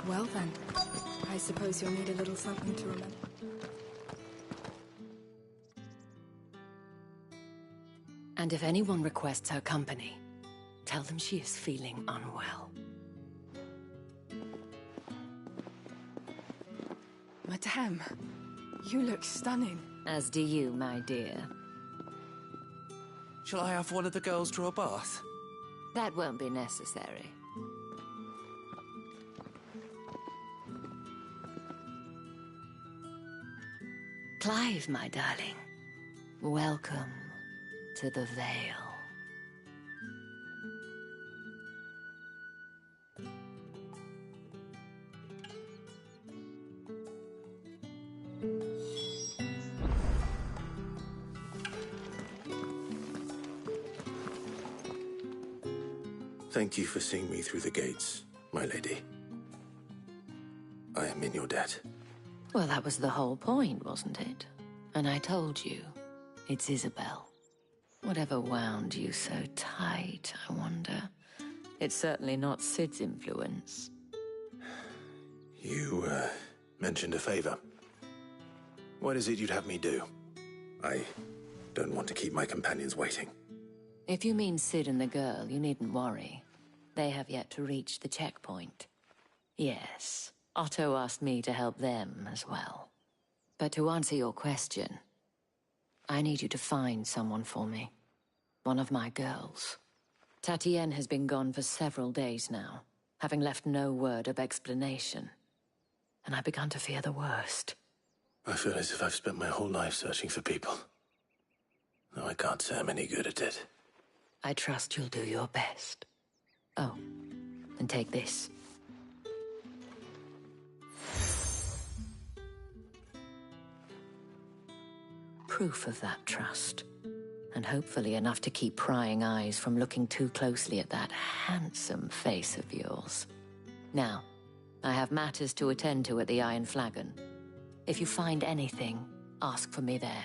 Well then, I suppose you'll need a little something to remember. And if anyone requests her company, tell them she is feeling unwell. Madame, you look stunning. As do you, my dear. Shall I have one of the girls draw a bath? That won't be necessary. Clive, my darling. Welcome to the Vale. Thank you for seeing me through the gates, my lady. I am in your debt. Well, that was the whole point, wasn't it? And I told you, it's Isabel. Whatever wound you so tight, I wonder. It's certainly not Sid's influence. You, mentioned a favor. What is it you'd have me do? I don't want to keep my companions waiting. If you mean Sid and the girl, you needn't worry. They have yet to reach the checkpoint. Yes, Otto asked me to help them as well. But to answer your question, I need you to find someone for me. One of my girls. Tatienne has been gone for several days now, having left no word of explanation. And I've begun to fear the worst. I feel as if I've spent my whole life searching for people. No, I can't say I'm any good at it. I trust you'll do your best. Oh, and take this. Proof of that trust. And hopefully enough to keep prying eyes from looking too closely at that handsome face of yours. Now, I have matters to attend to at the Iron Flagon. If you find anything, ask for me there.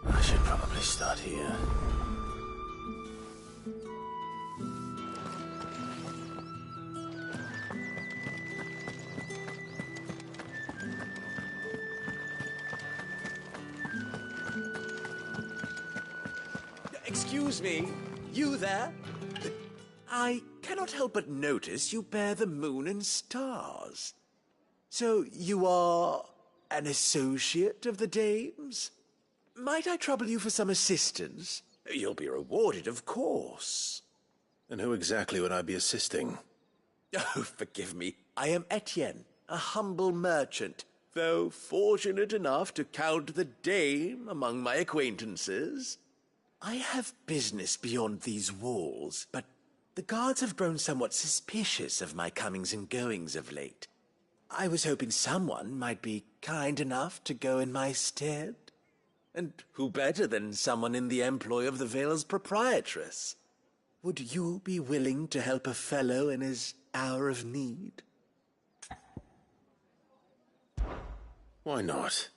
I should probably start here. Excuse me, you there? I cannot help but notice you bear the moon and stars. So you are an associate of the dames? Might I trouble you for some assistance? You'll be rewarded, of course. And who exactly would I be assisting? Oh, forgive me. I am Etienne, a humble merchant, though fortunate enough to count the dame among my acquaintances. I have business beyond these walls, but the guards have grown somewhat suspicious of my comings and goings of late. I was hoping someone might be kind enough to go in my stead. And who better than someone in the employ of the Vale's proprietress? Would you be willing to help a fellow in his hour of need? Why not?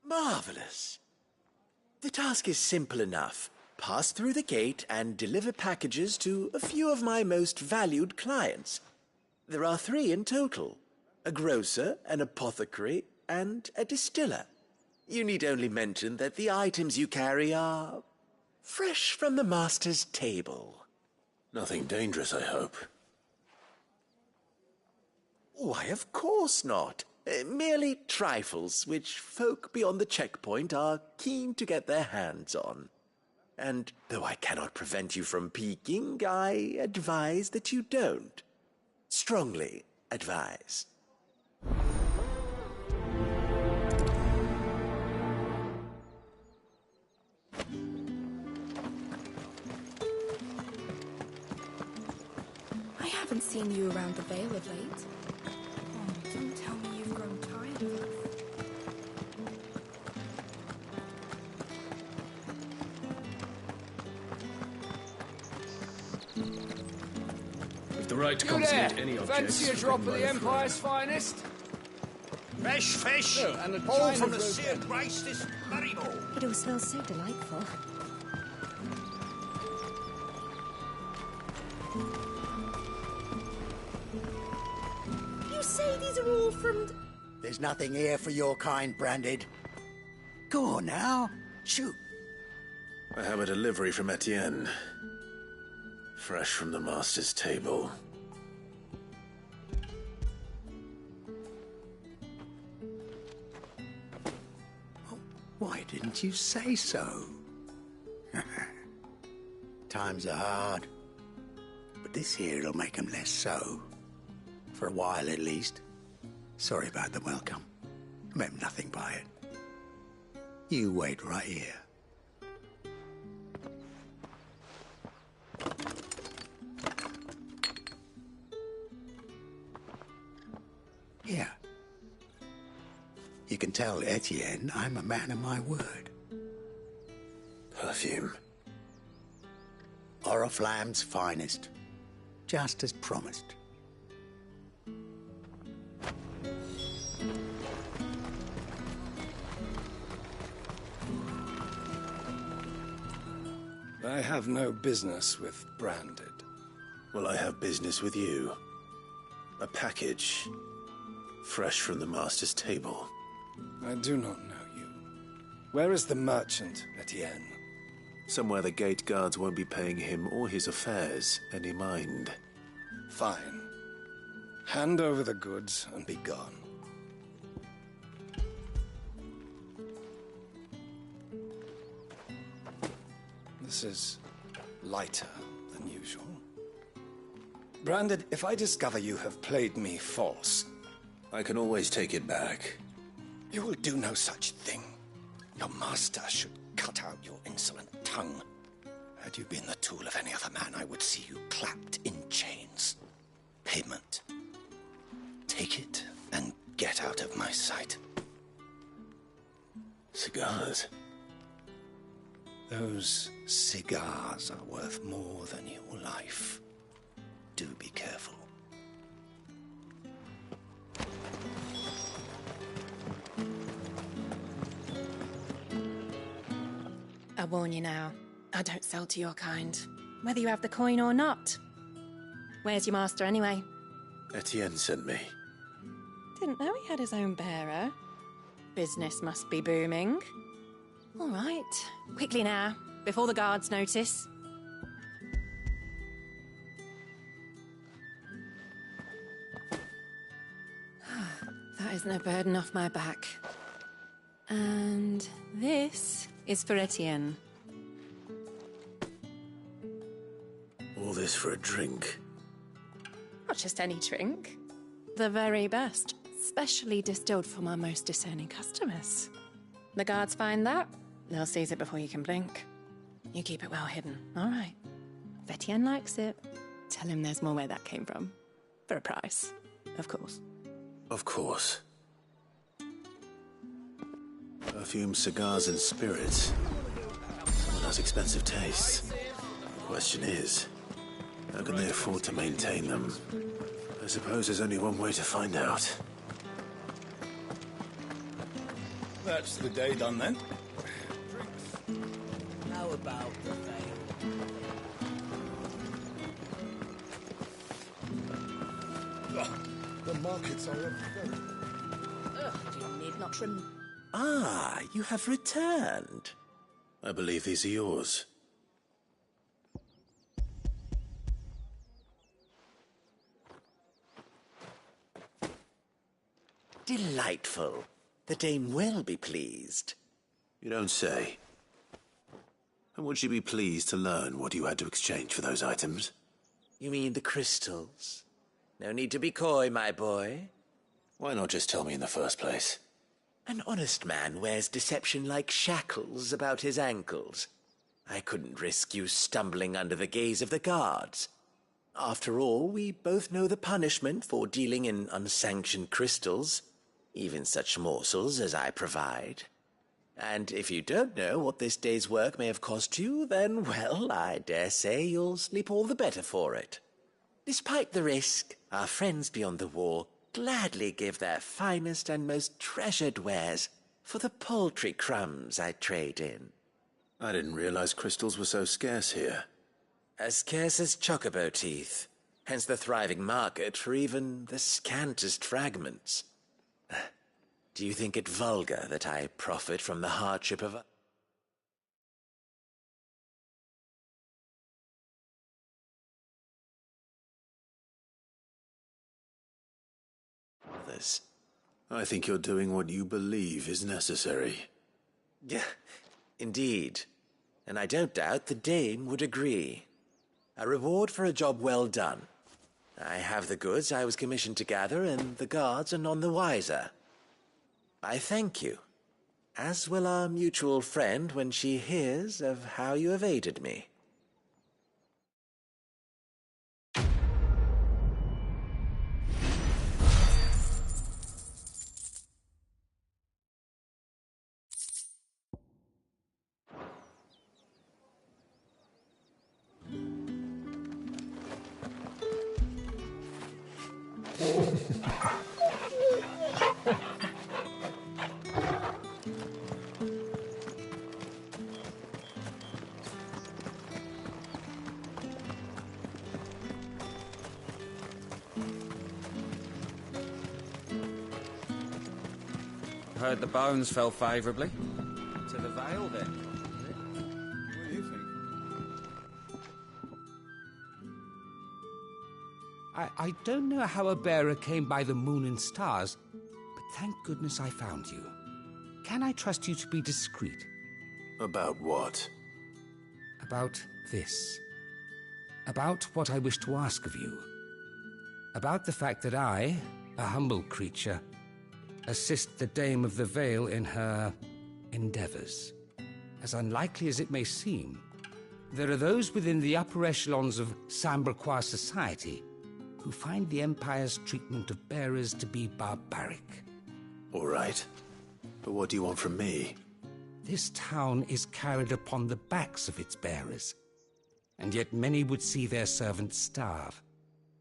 Marvelous. The task is simple enough. Pass through the gate and deliver packages to a few of my most valued clients. There are 3 in total. A grocer, an apothecary, and a distiller. You need only mention that the items you carry are fresh from the master's table. Nothing dangerous, I hope. Why, of course not. Merely trifles which folk beyond the checkpoint are keen to get their hands on. And though I cannot prevent you from peeking, I advise that you don't. Strongly advise. I haven't seen you around the Vale of late. Oh, don't tell me you've grown tired of us. With the right to confiscate any objects. Fancy a drop of the Empire's finest? Fresh fish! Oh, and a all china from the roast seared rice this very morning. It all smells so delightful. You say these are all from... There's nothing here for your kind, Branded. Go on now. Shoot. I have a delivery from Etienne. Fresh from the master's table. Why didn't you say so? Times are hard. But this here'll make 'em less so. For a while, at least. Sorry about the welcome. I meant nothing by it. You wait right here. Here. You can tell Etienne I'm a man of my word. Perfume. Oriflamme's finest. Just as promised. I have no business with Branded. Well, I have business with you. A package. Fresh from the master's table. I do not know you. Where is the merchant, Etienne? Somewhere the gate guards won't be paying him or his affairs any mind. Fine. Hand over the goods and be gone. This is lighter than usual. Branded, if I discover you have played me false... I can always take it back. You will do no such thing. Your master should cut out your insolent tongue. Had you been the tool of any other man, I would see you clapped in chains. Payment. Take it and get out of my sight. Cigars. Those cigars are worth more than your life. Do be careful. I warn you now, I don't sell to your kind, whether you have the coin or not. Where's your master anyway? Etienne sent me. Didn't know he had his own bearer. Business must be booming. All right, quickly now, before the guards notice. That isn't a burden off my back. And this is for Etienne. All this for a drink. Not just any drink. The very best. Specially distilled for my most discerning customers. The guards find that, they'll seize it before you can blink. You keep it well hidden, all right? If Etienne likes it, tell him there's more where that came from. For a price, of course. Of course. Perfume, cigars, and spirits. Someone has expensive tastes. The question is, how can they afford to maintain them? I suppose there's only one way to find out. That's the day done then. How about the veil? The markets are very... Ugh, you need not trim. Ah, you have returned. I believe these are yours. Delightful. The dame will be pleased. You don't say. And would she be pleased to learn what you had to exchange for those items? You mean the crystals? No need to be coy, my boy. Why not just tell me in the first place? An honest man wears deception like shackles about his ankles. I couldn't risk you stumbling under the gaze of the guards. After all, we both know the punishment for dealing in unsanctioned crystals, even such morsels as I provide. And if you don't know what this day's work may have cost you, then, well, I dare say you'll sleep all the better for it. Despite the risk, our friends beyond the wall gladly give their finest and most treasured wares for the paltry crumbs I trade in. I didn't realize crystals were so scarce here. As scarce as chocobo teeth, hence the thriving market for even the scantest fragments. Do you think it vulgar that I profit from the hardship of others? I think you're doing what you believe is necessary. Yeah, indeed. And I don't doubt the dame would agree. A reward for a job well done. I have the goods I was commissioned to gather, and the guards are none the wiser. I thank you, as will our mutual friend when she hears of how you have aided me. Heard the bones fell favourably. To the Vale, then. What do you think? I don't know how a bearer came by the moon and stars, but thank goodness I found you. Can I trust you to be discreet? About what? About this. About what I wish to ask of you. About the fact that I, a humble creature, assist the Dame of the Vale in her endeavors. As unlikely as it may seem, there are those within the upper echelons of Samberquois society who find the Empire's treatment of bearers to be barbaric. All right. But what do you want from me? This town is carried upon the backs of its bearers, and yet many would see their servants starve.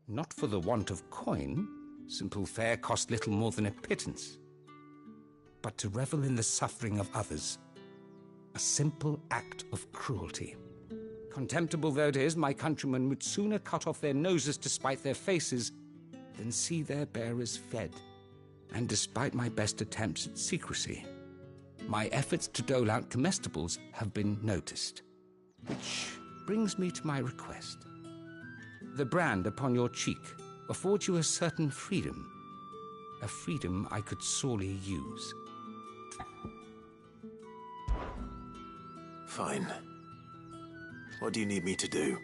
Not for the want of coin. Simple fare cost little more than a pittance. But to revel in the suffering of others, a simple act of cruelty. Contemptible though it is, my countrymen would sooner cut off their noses to spite their faces than see their bearers fed. And despite my best attempts at secrecy, my efforts to dole out comestibles have been noticed. Which brings me to my request. The brand upon your cheek affords you a certain freedom. A freedom I could sorely use. Fine. What do you need me to do?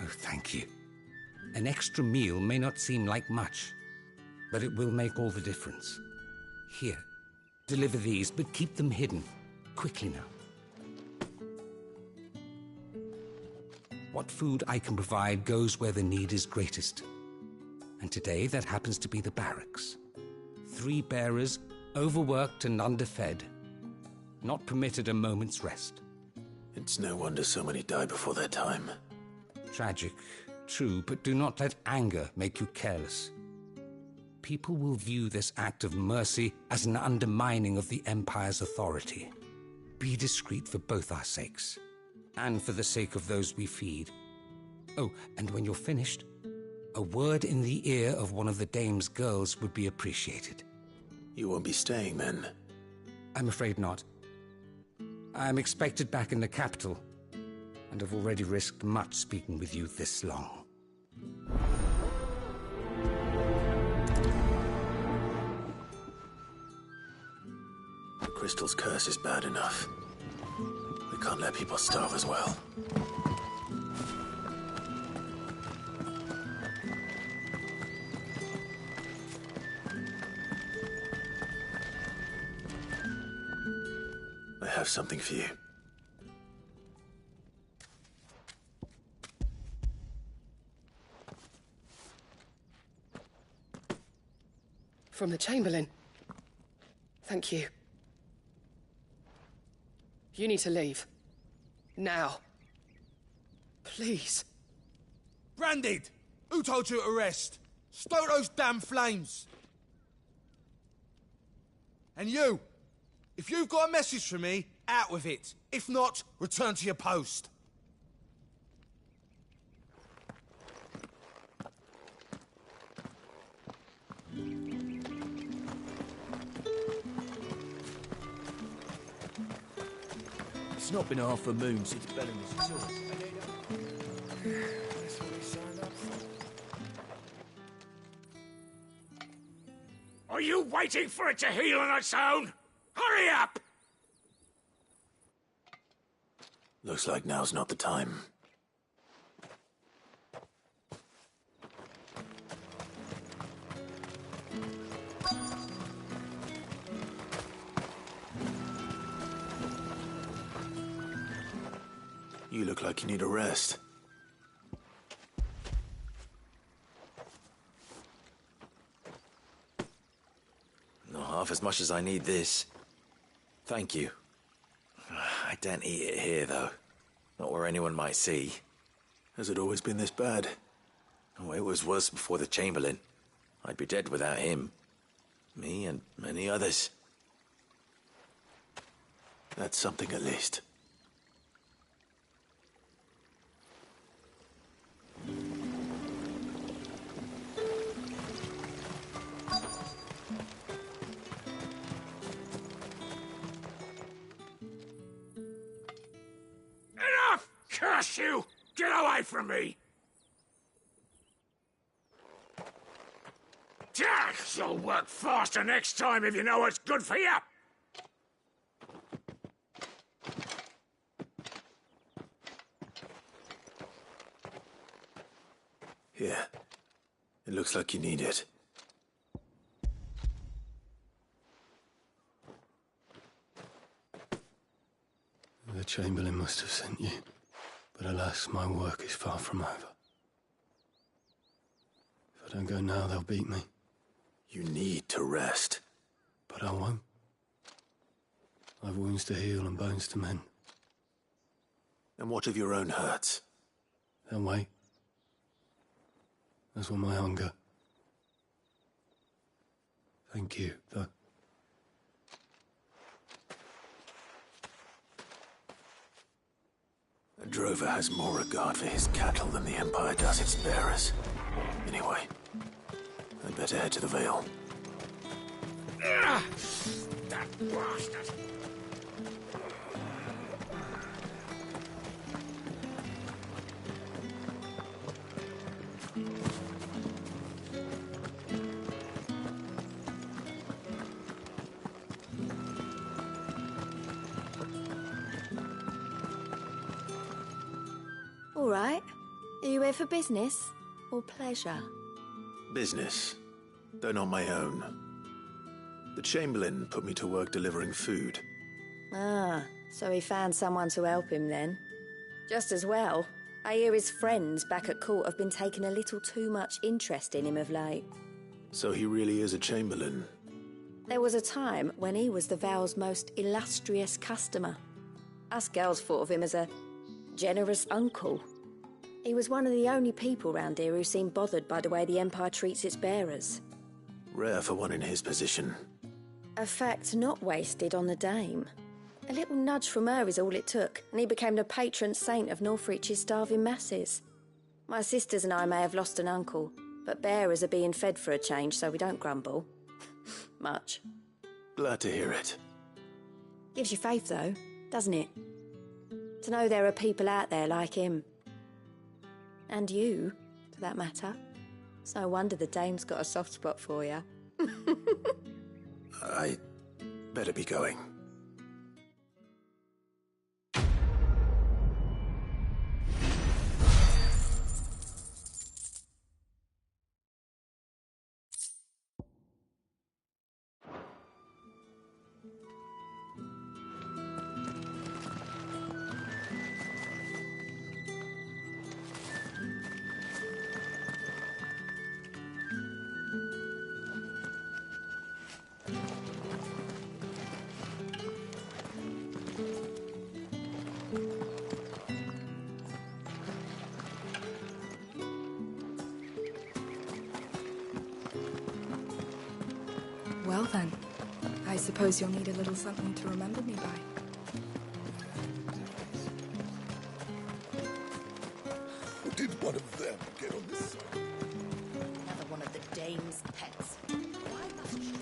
Oh, thank you. An extra meal may not seem like much, but it will make all the difference. Here, deliver these, but keep them hidden. Quickly now. What food I can provide goes where the need is greatest. And today, that happens to be the barracks. 3 bearers, overworked and underfed, not permitted a moment's rest. It's no wonder so many die before their time. Tragic, true, but do not let anger make you careless. People will view this act of mercy as an undermining of the Empire's authority. Be discreet for both our sakes, and for the sake of those we feed. Oh, and when you're finished, a word in the ear of one of the Dame's girls would be appreciated. You won't be staying then? I'm afraid not. I'm expected back in the capital, and have already risked much speaking with you this long. The Crystal's curse is bad enough. We can't let people starve as well. I have something for you. From the Chamberlain. Thank you. You need to leave. Now. Please. Branded! Who told you to rest? Stoke those damn flames! And you! If you've got a message for me, out with it. If not, return to your post. It's not been half a moon since Bellamy's talk. Are you waiting for it to heal on its own? Hurry up! Looks like now's not the time. You look like you need a rest. Not half as much as I need this. Thank you. I daren't eat it here, though. Not where anyone might see. Has it always been this bad? Oh, it was worse before the Chamberlain. I'd be dead without him. Me and many others. That's something at least. Enough! Curse you! Get away from me! You'll work faster next time if you know what's good for you! Here. It looks like you need it. The Chamberlain must have sent you, but alas, my work is far from over. If I don't go now, they'll beat me. You need to rest. But I won't. I've wounds to heal and bones to mend. And what of your own hurts? They'll wait. As will my hunger. Thank you, though. A drover has more regard for his cattle than the Empire does its bearers. Anyway, I'd better head to the Vale. That bastard! All right. Are you here for business or pleasure? Business, though not my own. The Chamberlain put me to work delivering food. Ah, so he found someone to help him then. Just as well. I hear his friends back at court have been taking a little too much interest in him of late. So he really is a Chamberlain. There was a time when he was the Vale's most illustrious customer. Us girls thought of him as a generous uncle. He was one of the only people round here who seemed bothered by the way the Empire treats its bearers. Rare for one in his position. A fact not wasted on the dame. A little nudge from her is all it took, and he became the patron saint of Northreach's starving masses. My sisters and I may have lost an uncle, but bearers are being fed for a change, so we don't grumble. Much. Glad to hear it. Gives you faith, though, doesn't it? To know there are people out there like him. And you, for that matter. It's no wonder the dame's got a soft spot for you. I better be going. I suppose you'll need a little something to remember me by. Did one of them get on this side? Another one of the dame's pets. Why must she?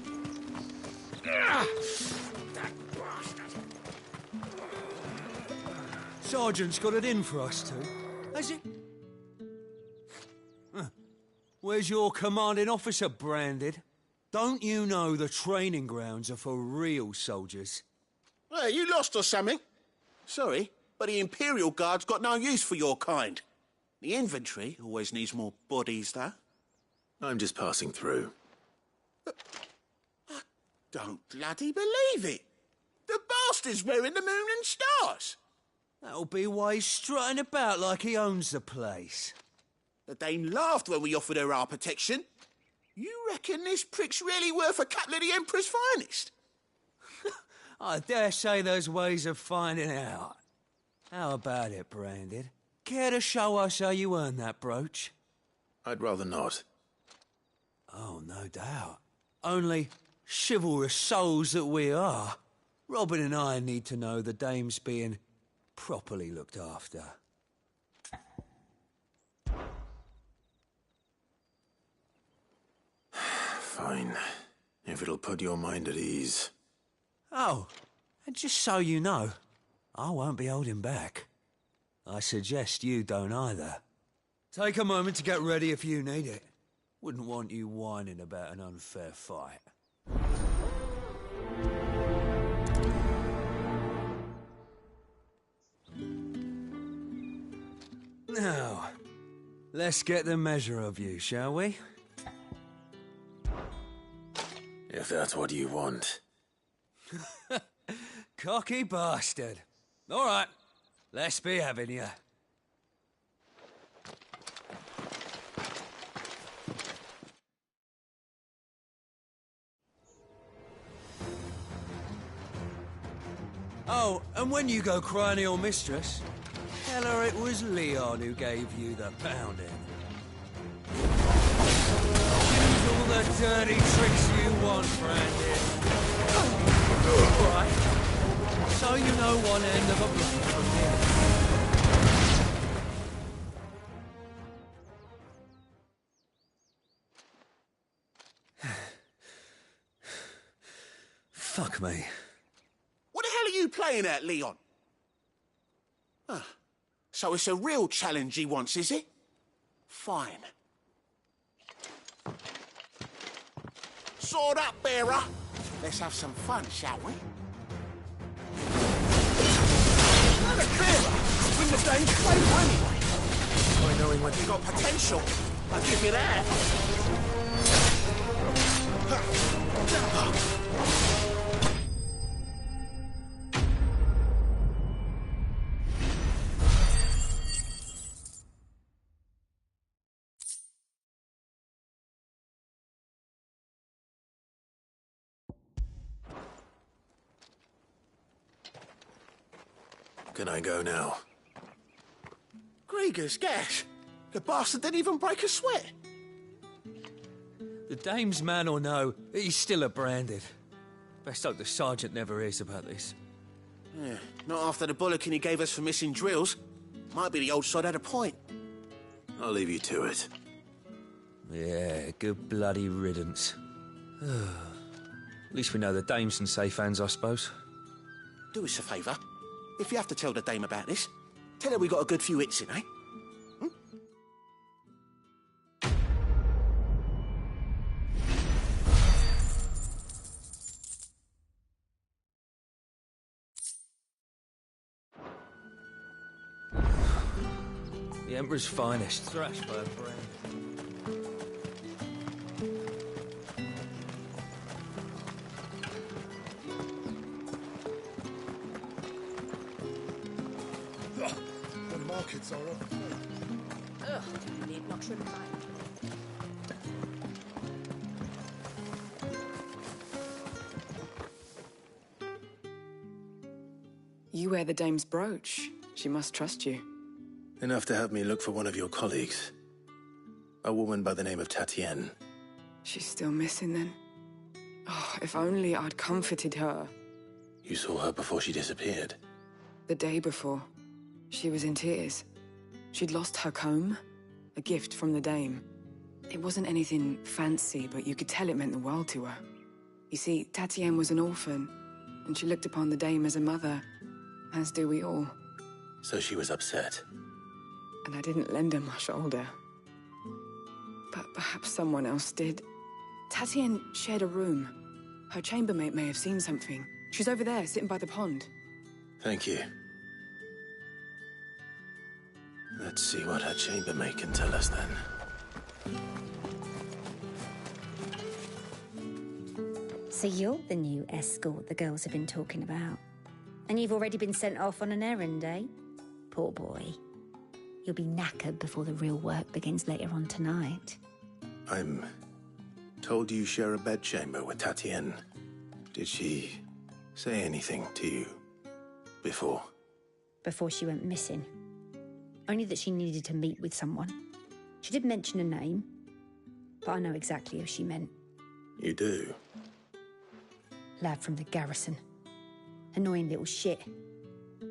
That bastard! Sergeant's got it in for us two, has he? Where's your commanding officer branded? Don't you know the training grounds are for real soldiers? Hey, you lost or something? Sorry, but the Imperial Guard's got no use for your kind. The infantry always needs more bodies, though. I'm just passing through. I don't bloody believe it. The bastard's wearing the moon and stars. That'll be why he's strutting about like he owns the place. The Dane laughed when we offered her our protection. You reckon this prick's really worth a couple of the Emperor's finest? I dare say there's ways of finding out. How about it, Branded? Care to show us how you earned that brooch? I'd rather not. Oh, no doubt. Only chivalrous souls that we are, Robin and I need to know the dame's being properly looked after. Fine. If it'll put your mind at ease. Oh, and just so you know, I won't be holding back. I suggest you don't either. Take a moment to get ready if you need it. Wouldn't want you whining about an unfair fight. Now, let's get the measure of you, shall we? If that's what you want. Cocky bastard. All right, let's be having you. Oh, and when you go crying to your mistress, tell her it was Leon who gave you the pounding. Use all the dirty tricks you want, Brandon. All right. So you know one end of a block from here. Fuck me. What the hell are you playing at, Leon? So it's a real challenge he wants, is it? Fine. Sword up, bearer. Let's have some fun, shall we? Not a bearer. Win the Dane's favour anyway. I knowing when you got potential. I'll give you that. Can I go now? Grieger's gas. The bastard didn't even break a sweat. The dame's man or no, he's still a Branded. Best hope the sergeant never hears about this. Yeah, not after the bullocking he gave us for missing drills. Might be the old sod had a point. I'll leave you to it. Yeah, good bloody riddance. At least we know the dame's in safe hands, I suppose. Do us a favour. If you have to tell the dame about this, tell her we got a good few hits in, eh? The Emperor's finest, thrashed by a brand. The markets are up. Ugh, you need not remind me. You wear the dame's brooch. She must trust you. Enough to have me look for one of your colleagues. A woman by the name of Tatienne. She's still missing then? Oh, if only I'd comforted her. You saw her before she disappeared? The day before. She was in tears. She'd lost her comb, a gift from the dame. It wasn't anything fancy, but you could tell it meant the world to her. You see, Tatienne was an orphan, and she looked upon the dame as a mother, as do we all. So she was upset. And I didn't lend her my shoulder. But perhaps someone else did. Tatienne shared a room. Her chambermaid may have seen something. She's over there, sitting by the pond. Thank you. Let's see what her chambermaid can tell us then. So you're the new escort the girls have been talking about. And you've already been sent off on an errand, eh? Poor boy. You'll be knackered before the real work begins later on tonight. I'm told you share a bedchamber with Tatienne. Did she say anything to you before? Before she went missing. Only that she needed to meet with someone. She did mention a name, but I know exactly who she meant. You do? Lad from the garrison. Annoying little shit.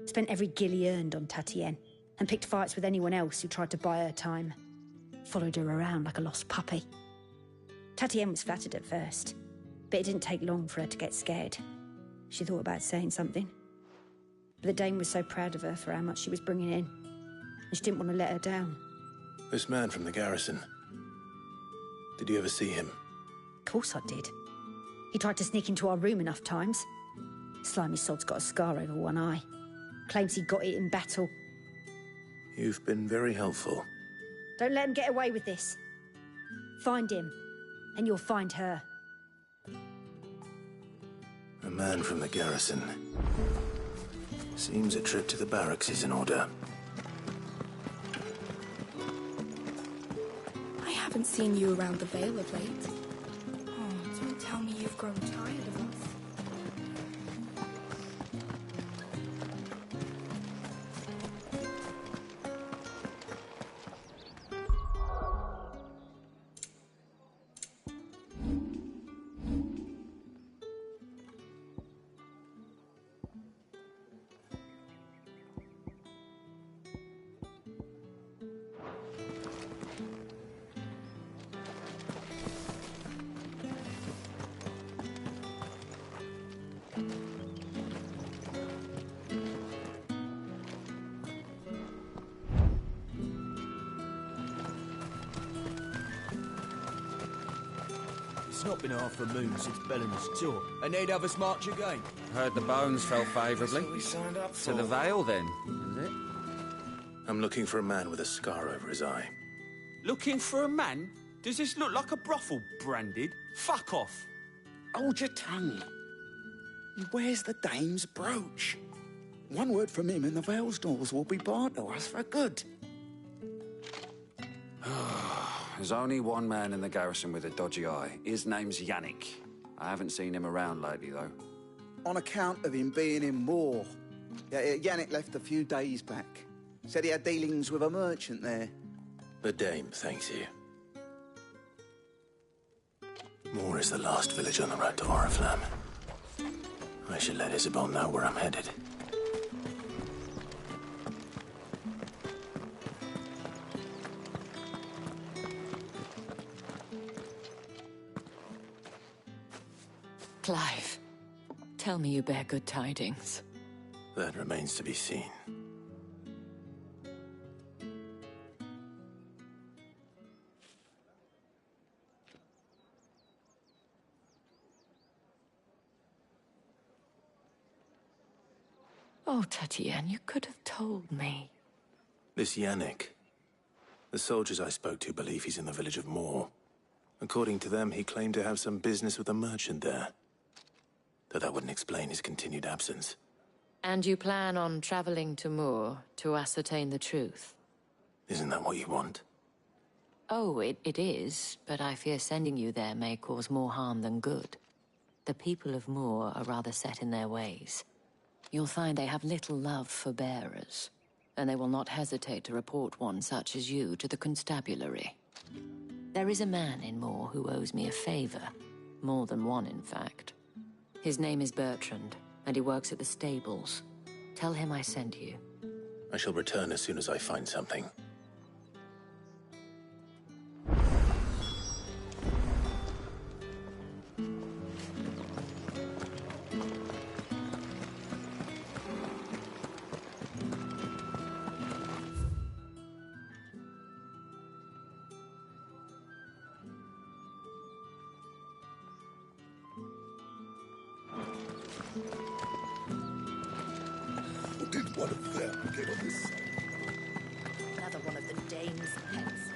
Spent every guil he earned on Tatienne, and picked fights with anyone else who tried to buy her time. Followed her around like a lost puppy. Tatienne was flattered at first, but it didn't take long for her to get scared. She thought about saying something. But the dame was so proud of her for how much she was bringing in, and she didn't want to let her down. This man from the garrison. Did you ever see him? Of course I did. He tried to sneak into our room enough times. Slimy sod's got a scar over one eye. Claims he got it in battle. You've been very helpful. Don't let him get away with this. Find him, and you'll find her. A man from the garrison. Seems a trip to the barracks is in order. I haven't seen you around the Vale of late. Oh, don't tell me you've grown tired of us. It's not been half a moon since Bellen's tour, and they'd have us march again. Heard the bones fell favourably. That's what we signed up To the Vale, then, is it? I'm looking for a man with a scar over his eye. Looking for a man? Does this look like a brothel branded? Fuck off. Hold your tongue. Where's the dame's brooch? One word from him and the Vale's doors will be barred to us for good. There's only one man in the garrison with a dodgy eye. His name's Yannick. I haven't seen him around lately, though. On account of him being in war. Yeah, Yannick left a few days back. Said he had dealings with a merchant there. The dame thanks you. Moor is the last village on the road to Oriflamme. I should let Isabel know where I'm headed. Clive, tell me you bear good tidings. That remains to be seen. Oh, Tatienne, you could have told me. This Yannick. The soldiers I spoke to believe he's in the village of Moor. According to them, he claimed to have some business with a merchant there. Though that wouldn't explain his continued absence. And you plan on traveling to Moor to ascertain the truth? Isn't that what you want? Oh, it is, but I fear sending you there may cause more harm than good. The people of Moor are rather set in their ways. You'll find they have little love for bearers, and they will not hesitate to report one such as you to the constabulary. There is a man in Moor who owes me a favor. More than one, in fact. His name is Bertrand, and he works at the stables. Tell him I sent you. I shall return as soon as I find something. Did one of them get on this side? Another one of the dame's pets.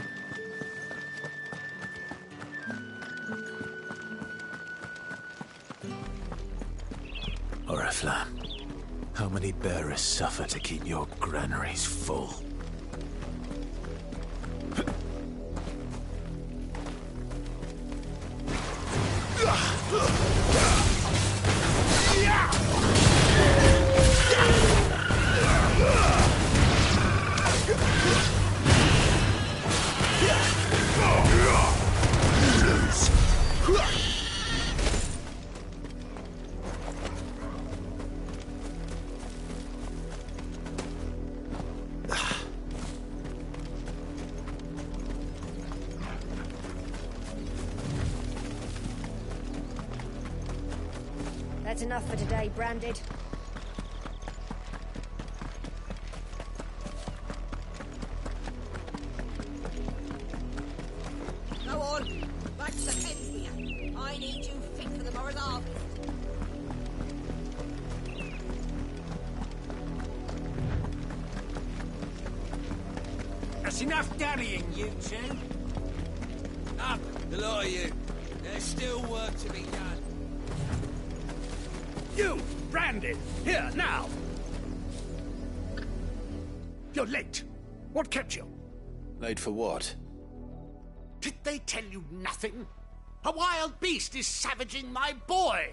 Oriflamme, how many bearers suffer to keep your granaries full? That's enough for today, Branded. Go on, back to the pens here. I need you fit for the morrow's harvest. That's enough dallying, you two. Up, the lot of you. There's still work to be done. You, Branded, here, now! You're late. What kept you? Late for what? Did they tell you nothing? A wild beast is savaging my boy.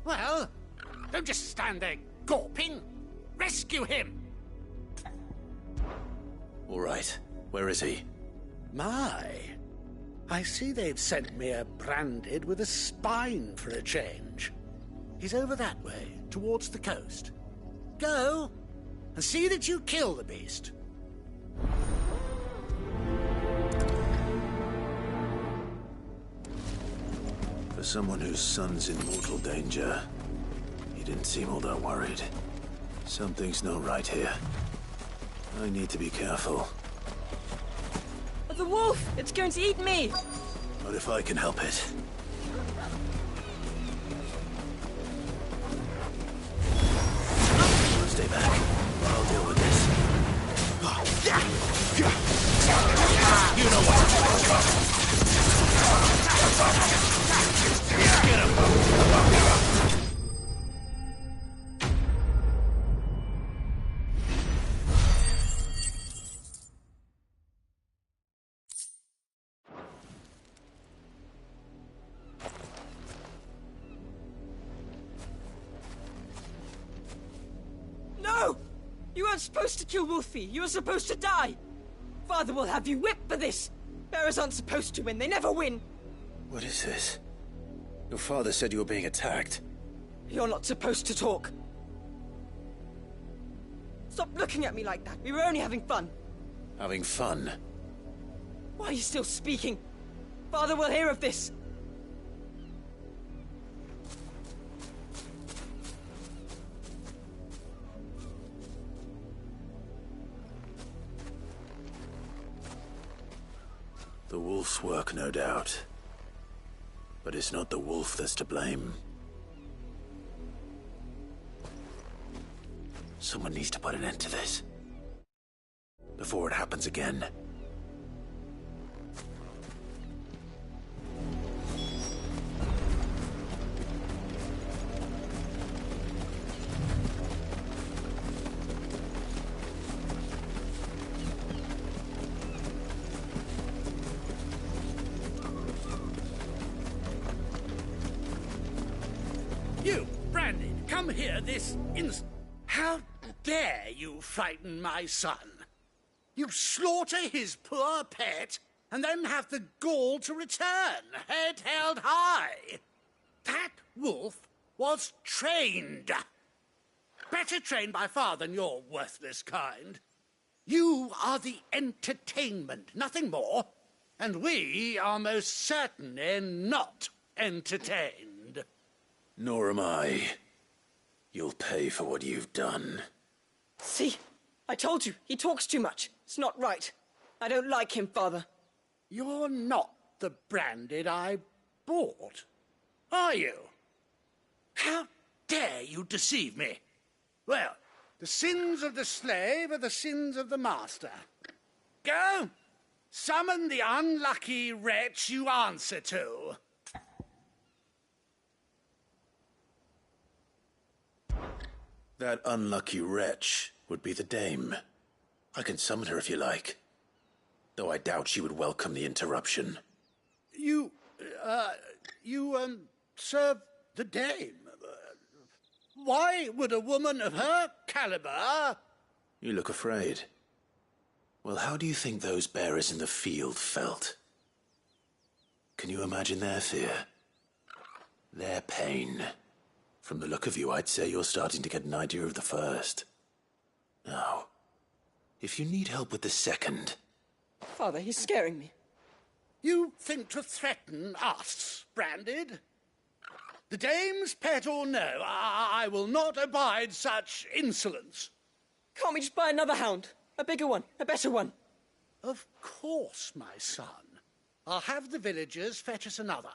Well, don't just stand there gawping. Rescue him. All right. Where is he? My, I see they've sent me a Branded with a spine for a change. He's over that way, towards the coast. Go, and see that you kill the beast. For someone whose son's in mortal danger, he didn't seem all that worried. Something's not right here. I need to be careful. The wolf! It's going to eat me! What if I can help it? Stay back. I'll deal with this. You know what? Get him! No! You weren't supposed to kill Wolfie. You were supposed to die. Father will have you whipped for this. Bearers aren't supposed to win. They never win. What is this? Your father said you were being attacked. You're not supposed to talk. Stop looking at me like that. We were only having fun. Having fun? Why are you still speaking? Father will hear of this. The wolf's work, no doubt. But it's not the wolf that's to blame. Someone needs to put an end to this. Before it happens again. You, Brandon, come here this instant. How dare you frighten my son? You slaughter his poor pet? and then have the gall to return, head held high. That wolf was trained. Better trained by far than your worthless kind. You are the entertainment, nothing more. And we are most certainly not entertained. Nor am I. You'll pay for what you've done. See? I told you, he talks too much. It's not right. I don't like him, Father. You're not the Branded I bought, are you? How dare you deceive me? Well, the sins of the slave are the sins of the master. Go, summon the unlucky wretch you answer to. That unlucky wretch would be the dame. I can summon her if you like. Though I doubt she would welcome the interruption. You serve the dame. Why would a woman of her caliber... You look afraid. Well, how do you think those bearers in the field felt? Can you imagine their fear? Their pain? From the look of you, I'd say you're starting to get an idea of the first. Now, if you need help with the second... Father, he's scaring me. You think to threaten us, Branded? The dame's pet or no, I will not abide such insolence. Can't we just buy another hound? A bigger one, a better one. Of course, my son. I'll have the villagers fetch us another.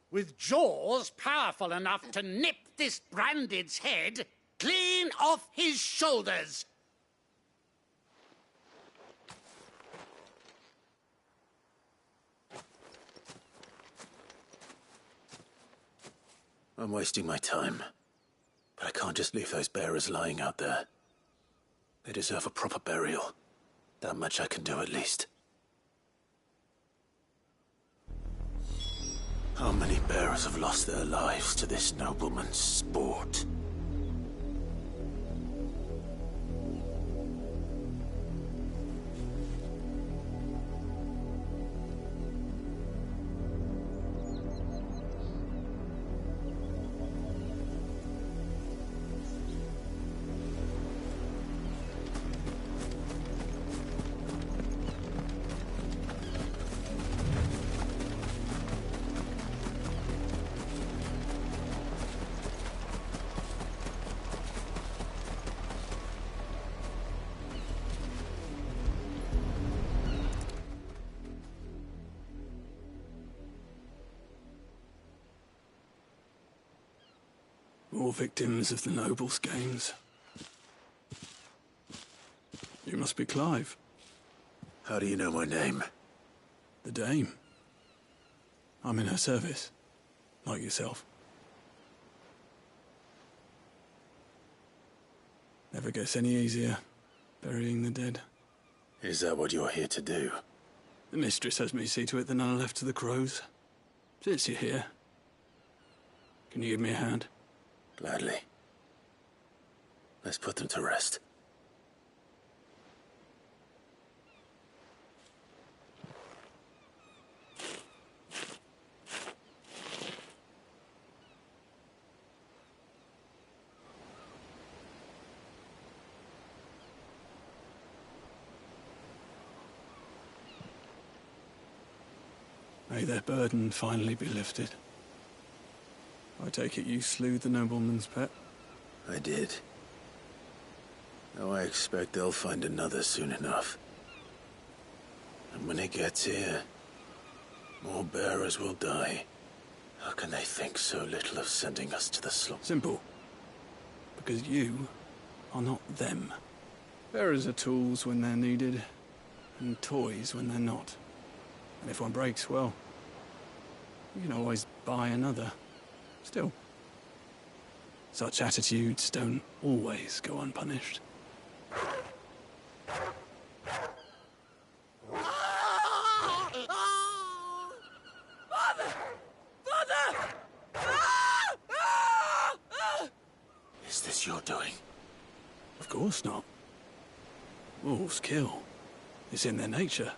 With jaws powerful enough to nip this Branded's head clean off his shoulders. I'm wasting my time. But I can't just leave those bearers lying out there. They deserve a proper burial. That much I can do at least. How many bearers have lost their lives to this nobleman's sport? More victims of the nobles' games. You must be Clive. How do you know my name? The Dame. I'm in her service, like yourself. Never gets any easier, burying the dead. Is that what you're here to do? The mistress has me see to it that none are left to the crows. Since you're here, can you give me a hand? Gladly. Let's put them to rest. May their burden finally be lifted. I take it you slew the nobleman's pet? I did. Now I expect they'll find another soon enough. And when it gets here, more bearers will die. How can they think so little of sending us to the slaughter? Simple. Because you are not them. Bearers are tools when they're needed, and toys when they're not. And if one breaks, well, you can always buy another. Still, such attitudes don't always go unpunished. Father! Father! Is this your doing? Of course not. Wolves kill. It's in their nature.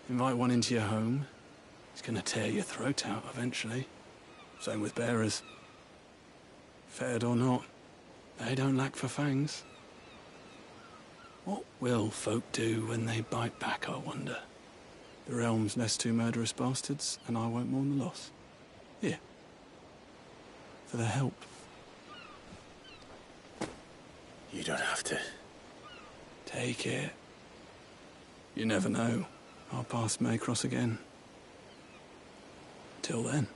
Invite one into your home, he's gonna tear your throat out eventually. Same with bearers. Fettered or not, they don't lack for fangs. What will folk do when they bite back, I wonder? The realm's less two murderous bastards, and I won't mourn the loss. Here. For their help. You don't have to. Take it. You never know. Our paths may cross again. Till then.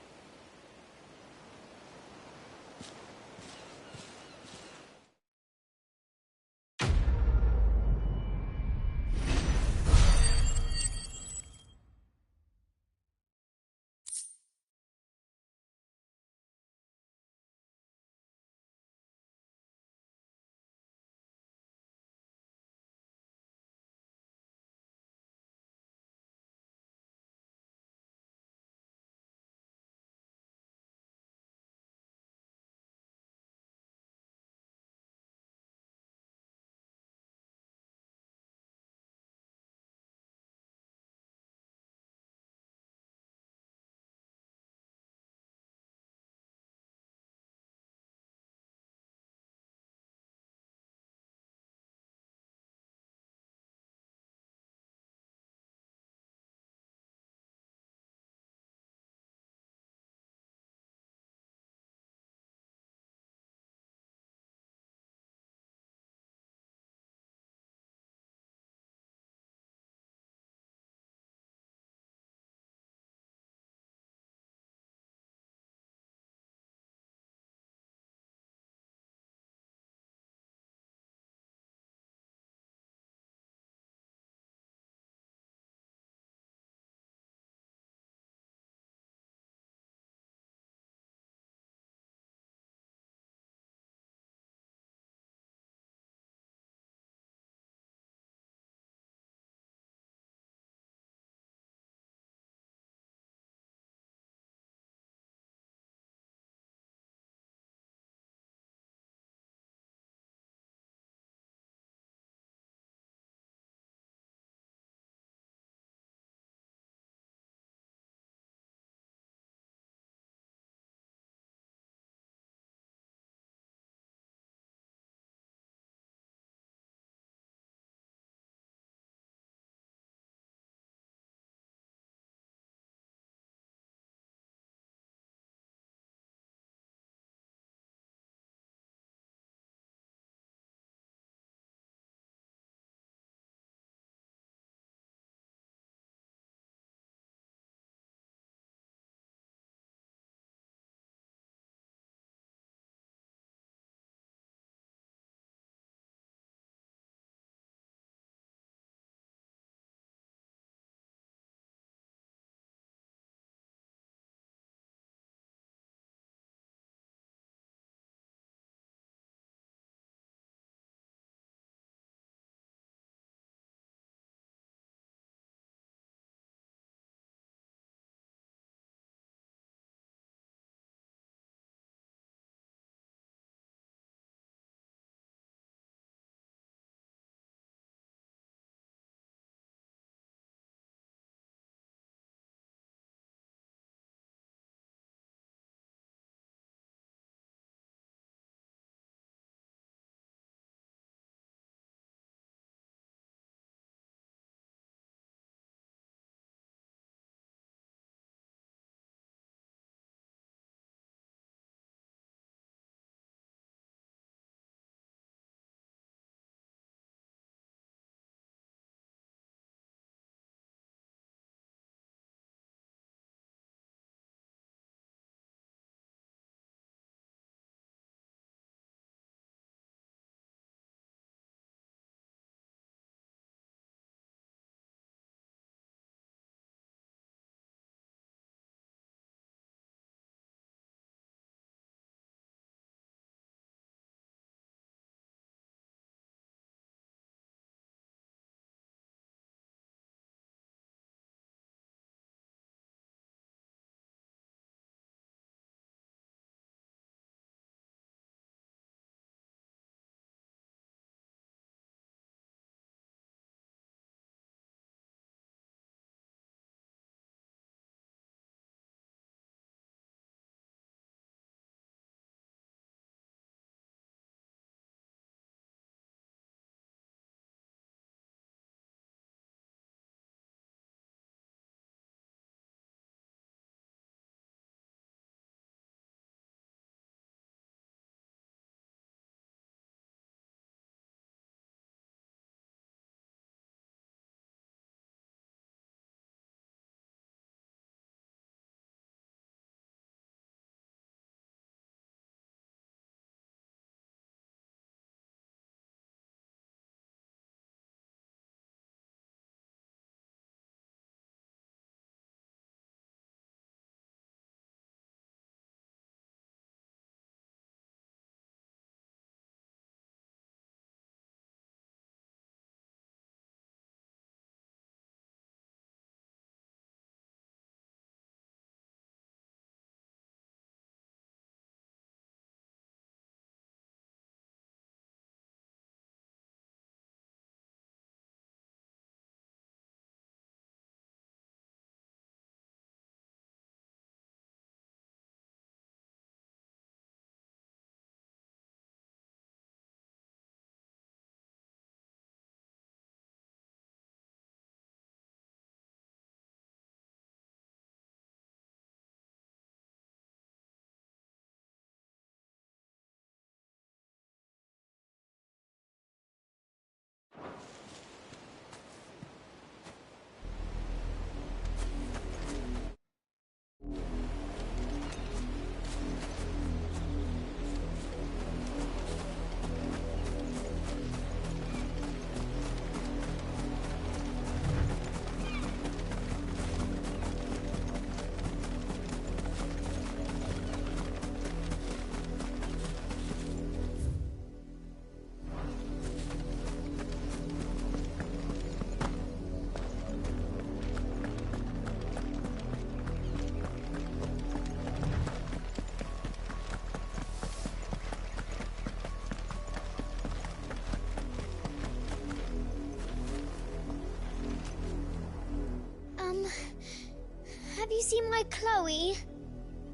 you seen my Chloe?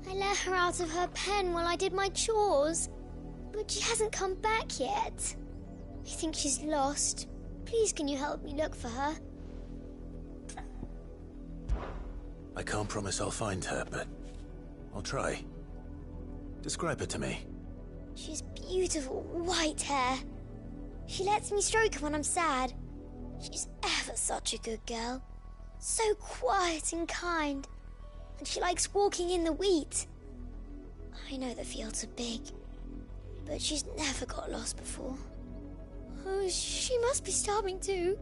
I let her out of her pen while I did my chores, but she hasn't come back yet. I think she's lost. Please, can you help me look for her? I can't promise I'll find her, but I'll try. Describe her to me. She's beautiful white hair. She lets me stroke her when I'm sad. She's ever such a good girl. So quiet and kind. And she likes walking in the wheat. I know the fields are big, but she's never got lost before. Oh, she must be starving too.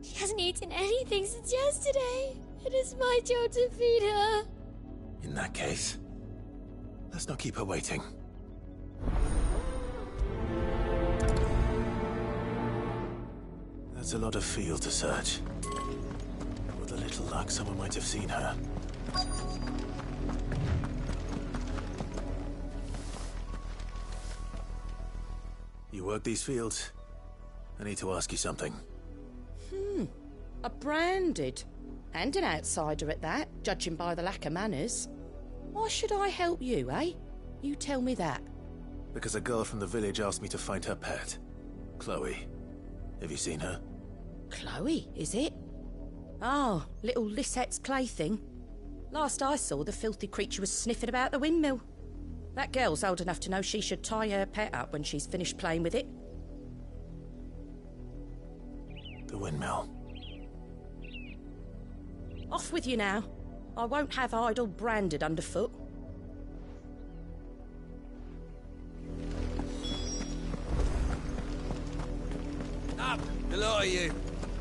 She hasn't eaten anything since yesterday. It is my job to feed her. In that case, let's not keep her waiting. That's a lot of field to search. With a little luck, someone might have seen her. You work these fields? I need to ask you something. A branded. And an outsider at that, judging by the lack of manners. Why should I help you, eh? You tell me that. Because a girl from the village asked me to find her pet. Chloe. Have you seen her? Chloe, is it? Oh, little Lisette's plaything. Last I saw, the filthy creature was sniffing about the windmill. That girl's old enough to know she should tie her pet up when she's finished playing with it. The windmill. Off with you now. I won't have idle branded underfoot. Up, the lot of you.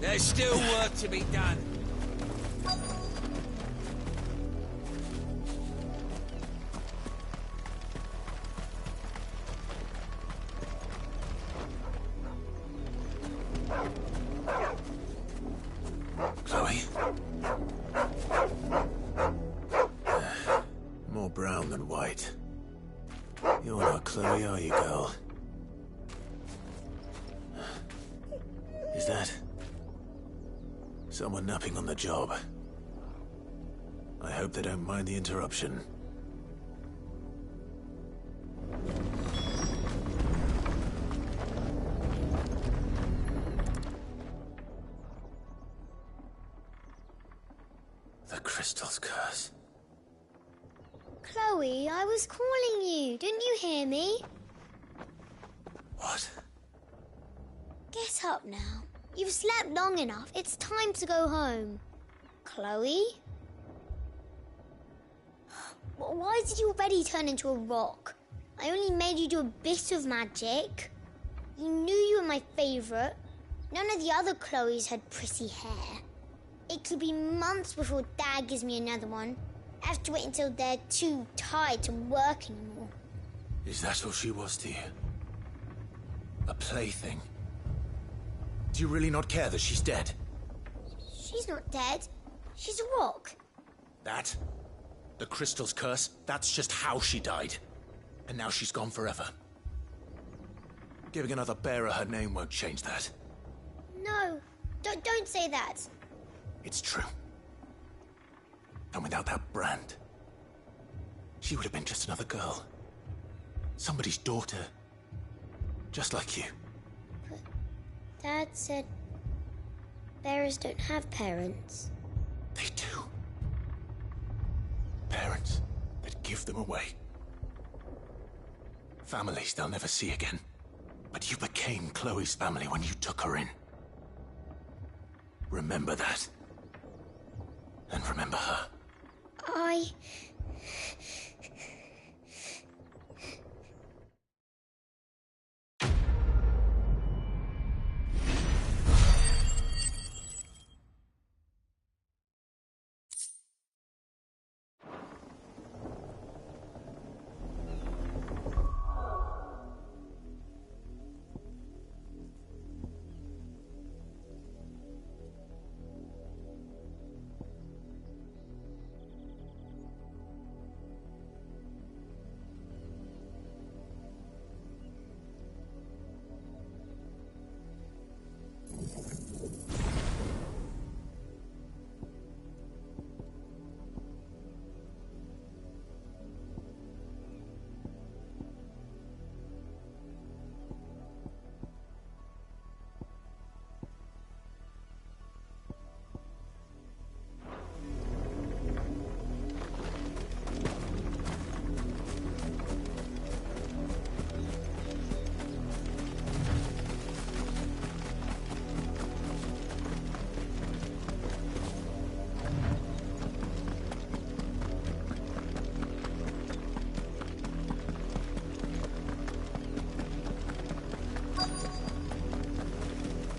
There's still work to be done. Chloe? More brown than white. You're not Chloe, are you, girl? Is that someone napping on the job? I hope they don't mind the interruption. The crystal's curse. Chloe, I was calling you. Didn't you hear me? What? Get up now. You've slept long enough. It's time to go home. Chloe? Why did you already turn into a rock? I only made you do a bit of magic. You knew you were my favourite. None of the other Chloes had pretty hair. It could be months before Dad gives me another one. I have to wait until they're too tired to work anymore. Is that all she was to you? A plaything? Do you really not care that she's dead? She's not dead. She's a rock. That? The crystal's curse? That's just how she died. And now she's gone forever. Giving another bearer her name won't change that. No, don't say that. It's true. And without that brand, she would have been just another girl. Somebody's daughter. Just like you. But Dad said bearers don't have parents. They do. Parents that give them away. Families they'll never see again. But you became Chloe's family when you took her in. Remember that. And remember her.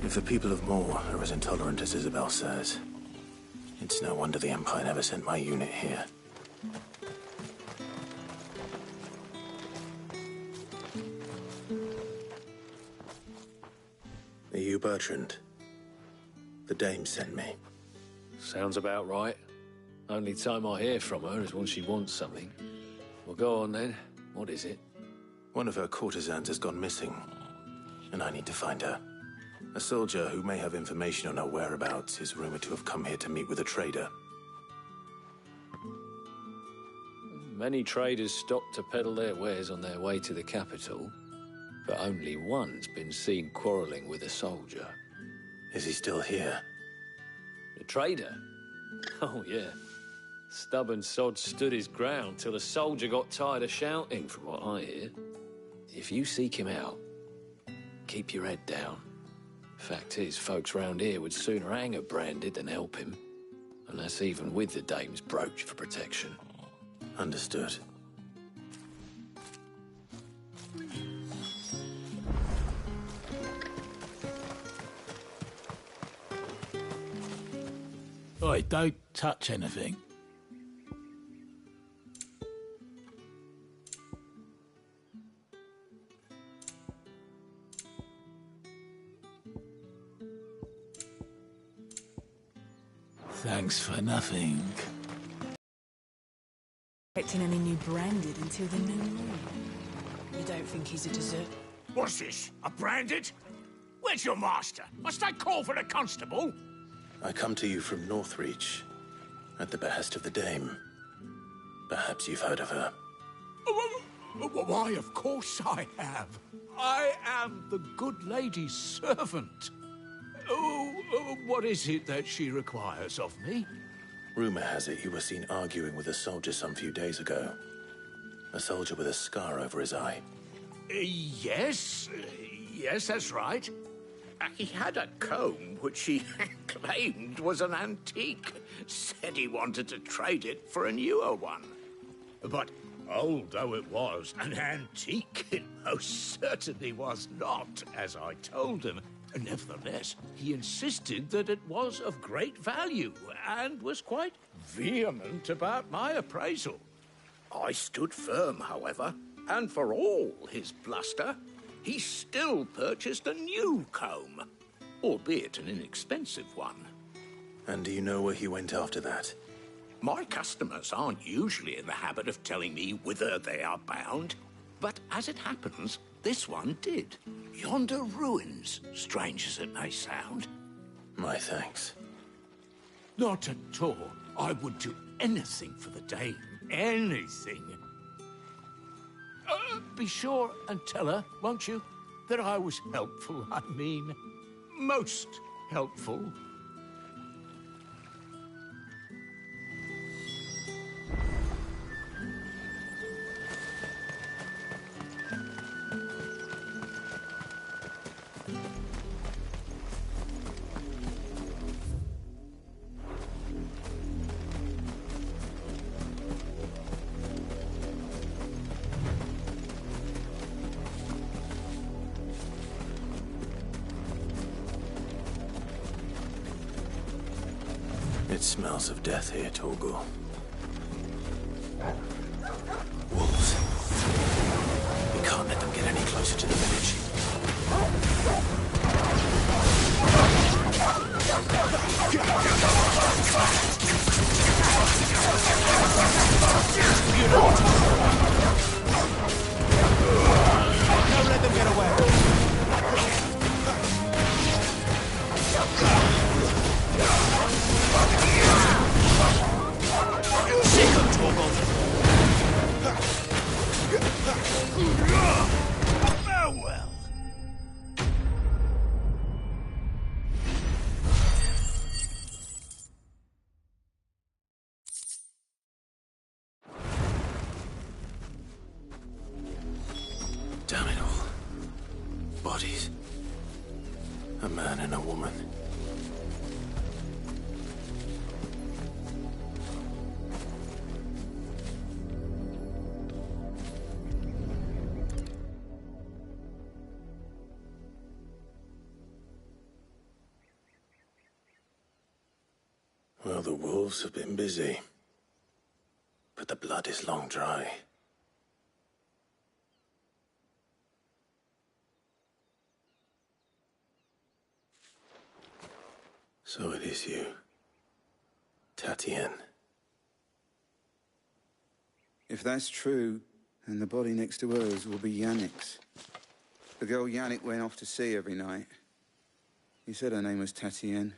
If the people of Moor are as intolerant as Isabel says, it's no wonder the Empire never sent my unit here. Are you Bertrand? The dame sent me. Sounds about right. Only time I hear from her is when she wants something. Well, go on then. What is it? One of her courtesans has gone missing, and I need to find her. A soldier who may have information on her whereabouts is rumored to have come here to meet with a trader. Many traders stop to peddle their wares on their way to the capital, but only one's been seen quarrelling with a soldier. Is he still here? The trader? Oh, yeah. Stubborn sod stood his ground till the soldier got tired of shouting, from what I hear. If you seek him out, keep your head down. Fact is, folks round here would sooner hang a branded than help him. And that's even with the dame's brooch for protection. Understood. Oi, don't touch anything. Thanks for nothing. Expecting any new branded until the new moon. You don't think he's a dessert? What's this? A branded? Where's your master? Must I call for the constable? I come to you from Northreach, at the behest of the dame. Perhaps you've heard of her. Why, of course I have. I am the good lady's servant. What is it that she requires of me? Rumor has it you were seen arguing with a soldier some few days ago. A soldier with a scar over his eye. Yes, that's right. He had a comb which he claimed was an antique. Said he wanted to trade it for a newer one. But old though it was, an antique it most certainly was not, as I told him. Nevertheless, he insisted that it was of great value and was quite vehement about my appraisal. I stood firm, however, and for all his bluster, he still purchased a new comb, albeit an inexpensive one. And do you know where he went after that? My customers aren't usually in the habit of telling me whither they are bound, but as it happens, this one did. Yonder ruins, strange as it may sound. My thanks. Not at all. I would do anything for the dame. Anything. Be sure and tell her, won't you, that I was helpful. I mean, most helpful. It smells of death here, Torgal. Wolves. We can't let them get any closer to the village. Don't let them get away. Farewell. Damn it all. Bodies. A man and a woman. Well, the wolves have been busy. But the blood is long dry. So it is you, Tatienne. If that's true, then the body next to hers will be Yannick's. The girl Yannick went off to see every night. You said her name was Tatienne.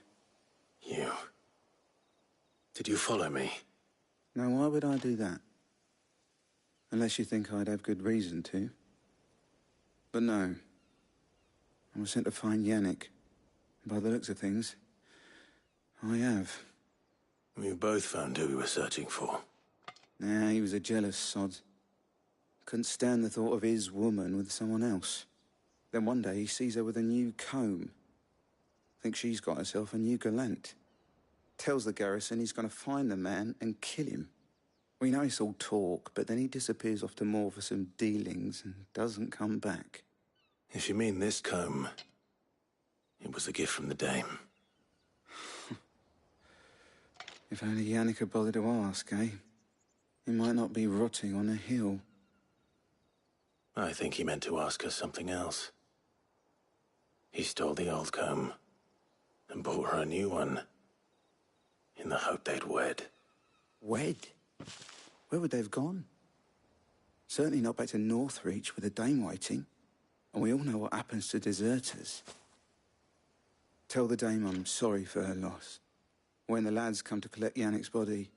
You... Did you follow me? Now, why would I do that? Unless you think I'd have good reason to. But no. I was sent to find Yannick. By the looks of things, I have. We both found who we were searching for. Nah, he was a jealous sod. Couldn't stand the thought of his woman with someone else. Then one day he sees her with a new comb. Thinks she's got herself a new gallant. Tells the garrison he's going to find the man and kill him. We know it's all talk, but then he disappears off to Moor for some dealings and doesn't come back. If you mean this comb, it was a gift from the dame. If only Yannick had bothered to ask, eh? He might not be rotting on a hill. I think he meant to ask her something else. He stole the old comb and bought her a new one in the hope they'd wed. Wed? Where would they have gone? Certainly not back to Northreach with a dame waiting. And we all know what happens to deserters. Tell the dame I'm sorry for her loss. When the lads come to collect Yannick's body,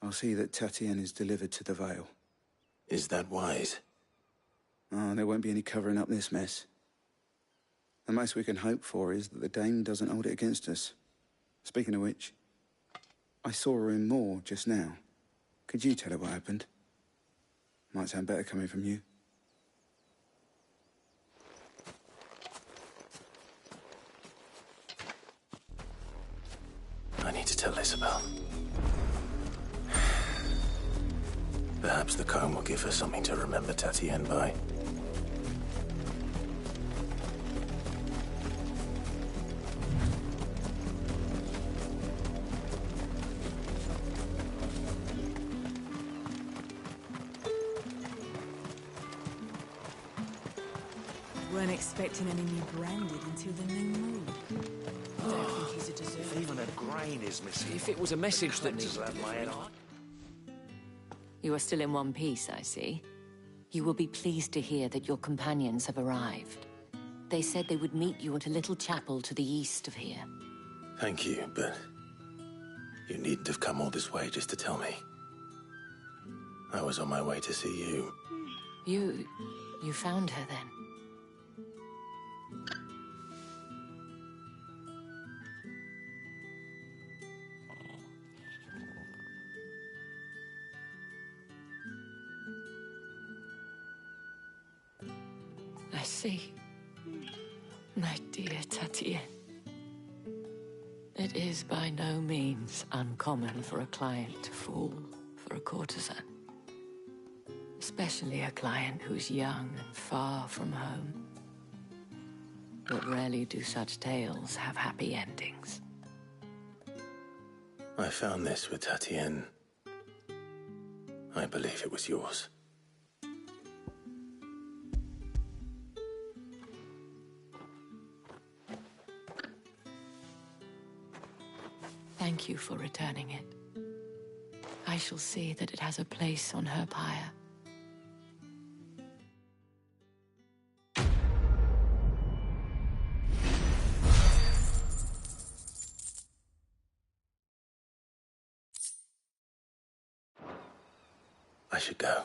I'll see that Tatienne is delivered to the Vale. Is that wise? Oh, there won't be any covering up this mess. The most we can hope for is that the dame doesn't hold it against us. Speaking of which, I saw her in Moor just now. Could you tell her what happened? Might sound better coming from you. I need to tell Isabel. Perhaps the comb will give her something to remember Tatienne by. Weren't expecting any new branded until the new moon. I don't think he's a deserter. If even a grain is missing. If it was a message that needed have my head on. You are still in one piece, I see. You will be pleased to hear that your companions have arrived. They said they would meet you at a little chapel to the east of here. Thank you, but you needn't have come all this way just to tell me. I was on my way to see you. You found her then? I see. My dear Tatienne. It is by no means uncommon for a client to fall for a courtesan. Especially a client who's young and far from home. But rarely do such tales have happy endings. I found this with Tatienne. I believe it was yours. Thank you for returning it. I shall see that it has a place on her pyre. I should go.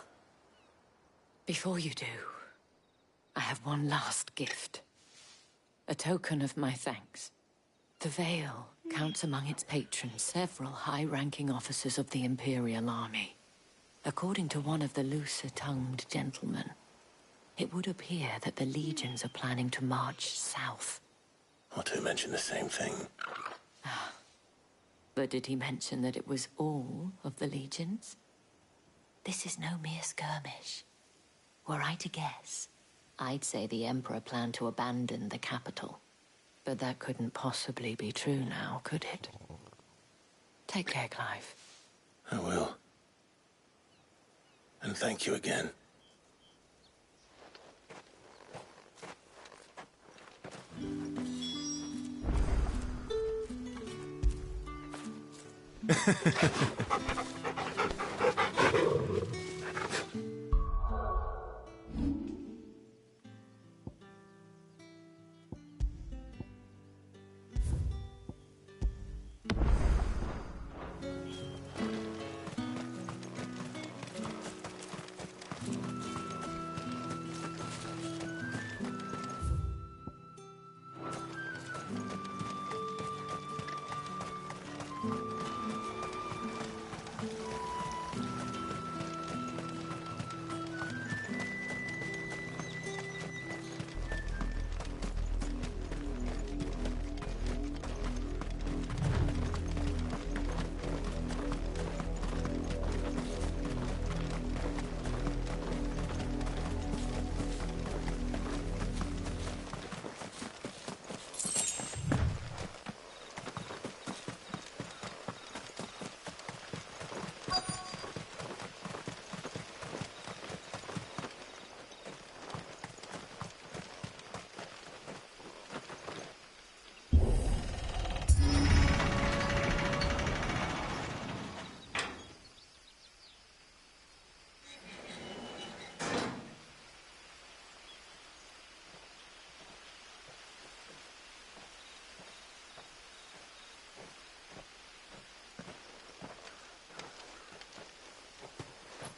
Before you do, I have one last gift. A token of my thanks. The Vale counts among its patrons several high-ranking officers of the Imperial Army. According to one of the looser-tongued gentlemen, it would appear that the legions are planning to march south. Or to mention the same thing. But did he mention that it was all of the legions? This is no mere skirmish. Were I to guess, I'd say the Emperor planned to abandon the capital. But that couldn't possibly be true now, could it? Take care, Clive. I will. And thank you again.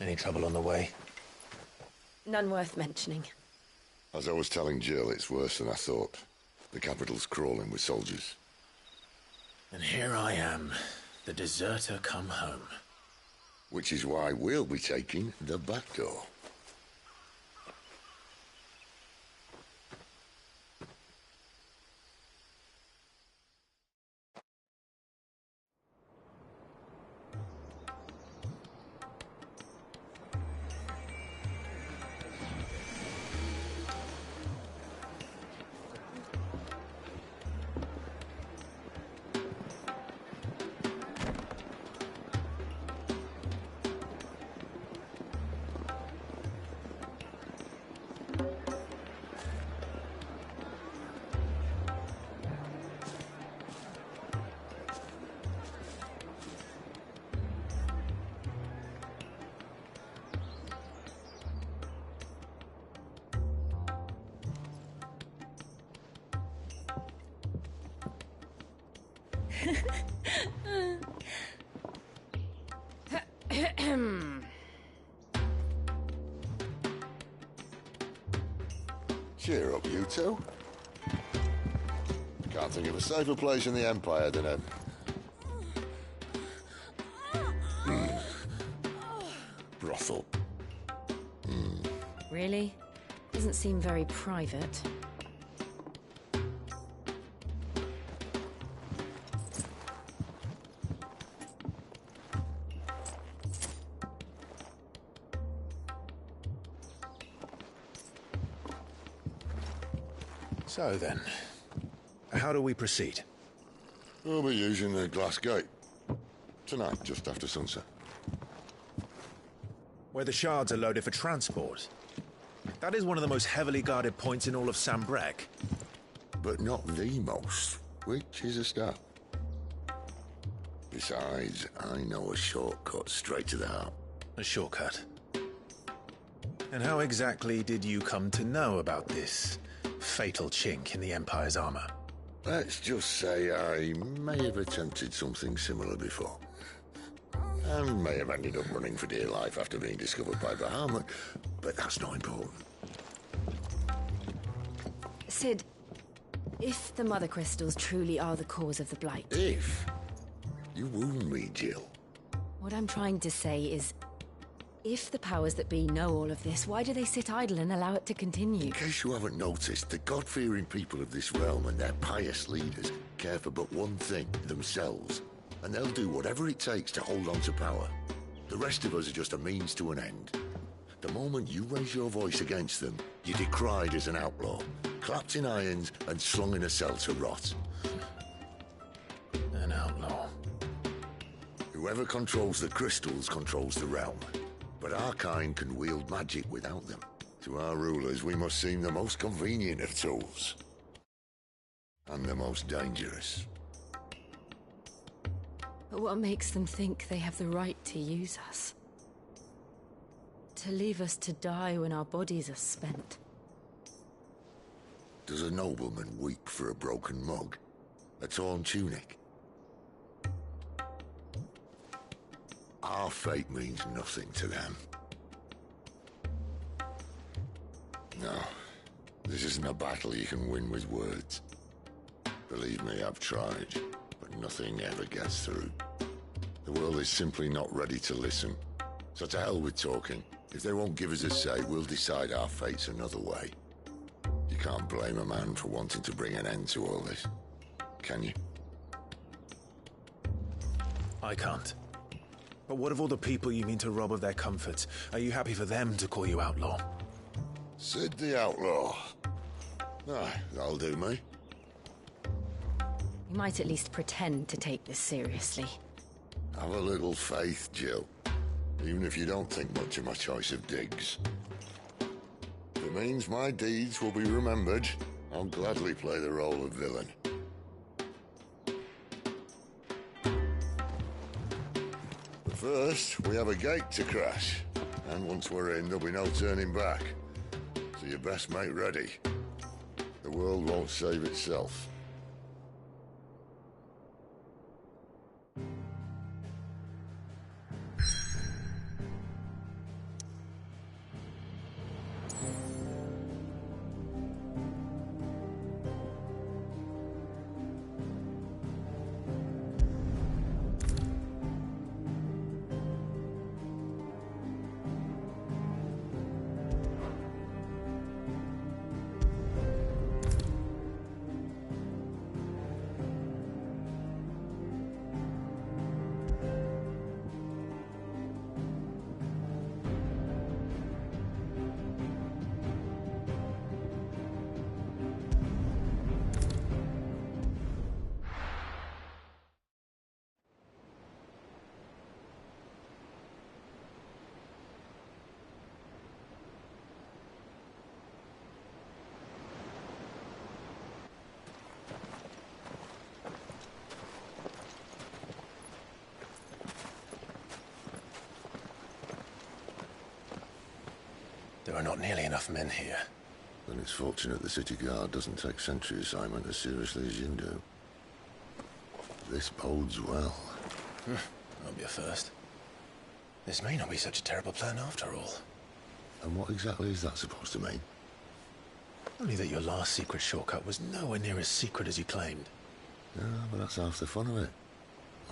Any trouble on the way? None worth mentioning. As I was telling Jill, it's worse than I thought. The capital's crawling with soldiers. And here I am, the deserter come home. Which is why we'll be taking the back door. Cheer up, you two. Can't think of a safer place in the Empire than a... brothel. Really? Doesn't seem very private. So then, how do we proceed? We'll be using the glass gate. Tonight, just after sunset. Where the shards are loaded for transport. That is one of the most heavily guarded points in all of Sambrek. But not the most, which is a start. Besides, I know a shortcut straight to the heart. A shortcut? And how exactly did you come to know about this fatal chink in the Empire's armor? Let's just say I may have attempted something similar before. And may have ended up running for dear life after being discovered by Bahamut, but that's not important. Sid, if the Mother Crystals truly are the cause of the Blight... If? You wound me, Jill. What I'm trying to say is, if the powers that be know all of this, why do they sit idle and allow it to continue? In case you haven't noticed, the God-fearing people of this realm and their pious leaders care for but one thing, themselves. And they'll do whatever it takes to hold on to power. The rest of us are just a means to an end. The moment you raise your voice against them, you're decried as an outlaw, clapped in irons and slung in a cell to rot. An outlaw. Whoever controls the crystals controls the realm. But our kind can wield magic without them. To our rulers, we must seem the most convenient of tools. And the most dangerous. But what makes them think they have the right to use us? To leave us to die when our bodies are spent? Does a nobleman weep for a broken mug? A torn tunic? Our fate means nothing to them. No, this isn't a battle you can win with words. Believe me, I've tried, but nothing ever gets through. The world is simply not ready to listen. So to hell with talking. If they won't give us a say, we'll decide our fates another way. You can't blame a man for wanting to bring an end to all this, can you? I can't. But what of all the people you mean to rob of their comfort? Are you happy for them to call you outlaw? Sid the Outlaw. Aye, that'll do me. You might at least pretend to take this seriously. Have a little faith, Jill. Even if you don't think much of my choice of digs. If it means my deeds will be remembered, I'll gladly play the role of villain. But first, we have a gate to crash. And once we're in, there'll be no turning back. So you best make ready. The world won't save itself. There are not nearly enough men here. Then it's fortunate the city guard doesn't take sentry assignment as seriously as you do. This bodes well. Won't be a first. This may not be such a terrible plan after all. And what exactly is that supposed to mean? Only that your last secret shortcut was nowhere near as secret as you claimed. Yeah, but that's half the fun of it.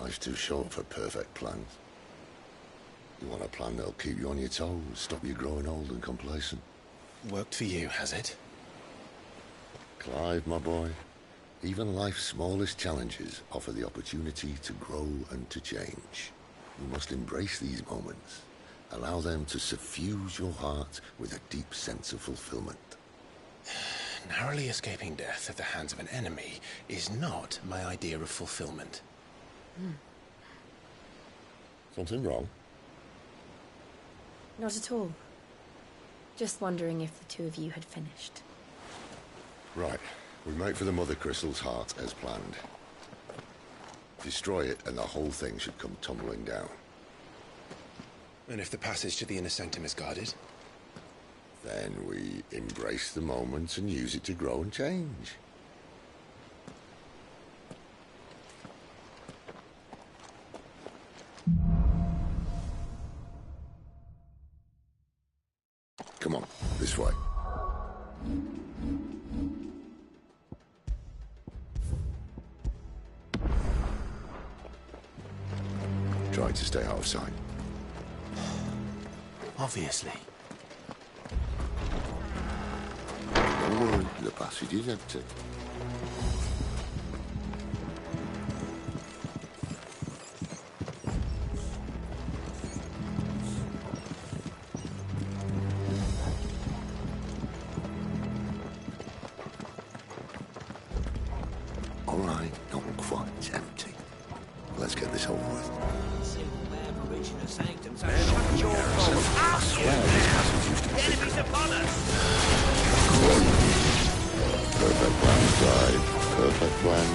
Life's too short for perfect plans. You want a plan that'll keep you on your toes, stop you growing old and complacent. Worked for you, has it? Clive, my boy, even life's smallest challenges offer the opportunity to grow and to change. You must embrace these moments. Allow them to suffuse your heart with a deep sense of fulfillment. Narrowly escaping death at the hands of an enemy is not my idea of fulfillment. Something wrong? Not at all. Just wondering if the two of you had finished. Right. We make for the Mother Crystal's heart as planned. Destroy it and the whole thing should come tumbling down. And if the passage to the inner sanctum is guarded? Then we embrace the moment and use it to grow and change. Come on, this way. Try to stay out of sight. Obviously. Don't worry, the passage is empty. All right, not quite empty. Let's get this over with. Enemies upon us! Perfect plan, Clive. Perfect plan.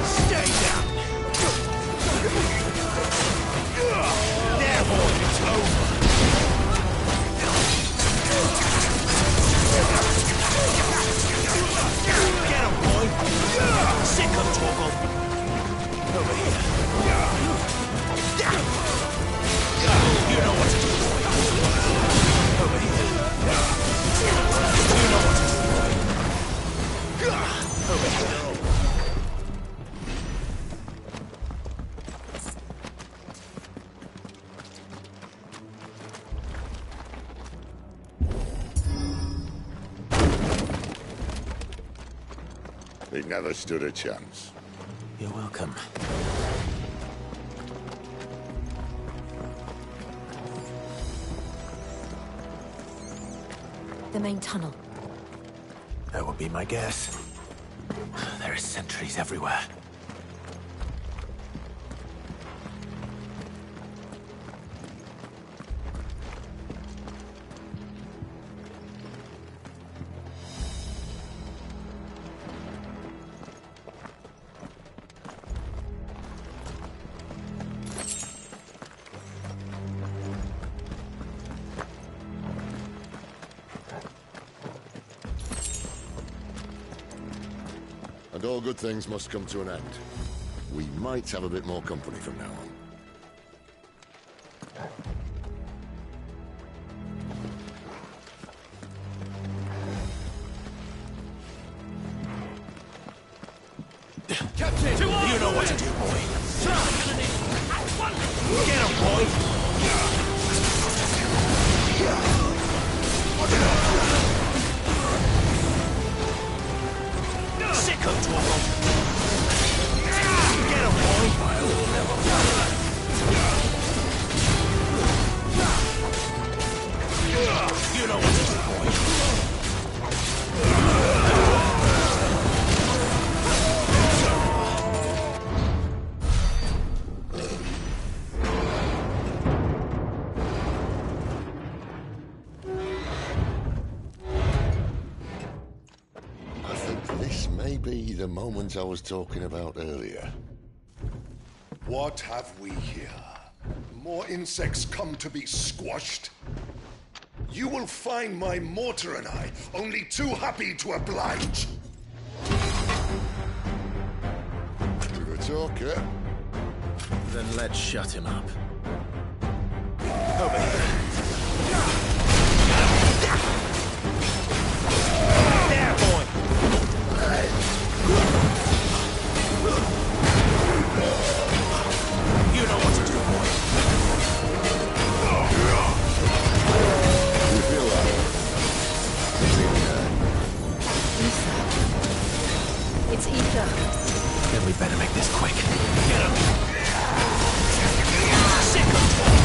Stay down! There, boy, it's over! Get him, boy! Sick of trouble! Over here. You know what to do, boy. Over here. You know what to do, boy. Over here. He never stood a chance. You're welcome. The main tunnel. That would be my guess. There are sentries everywhere. And all good things must come to an end. We might have a bit more company from now on. Captain! You know what to do, boy. Get him, boy! Sick of trouble! Get him, boy! You know what to do, boy. I think this may be the moment I was talking about earlier. What have we here? More insects come to be squashed? You will find my mortar and I only too happy to oblige. Give a talk, eh? Then let's shut him up. Over here. There, boy! You know what to do, boy. You feel that? It's Ether. Then we better make this quick. Get him! Sick of talk!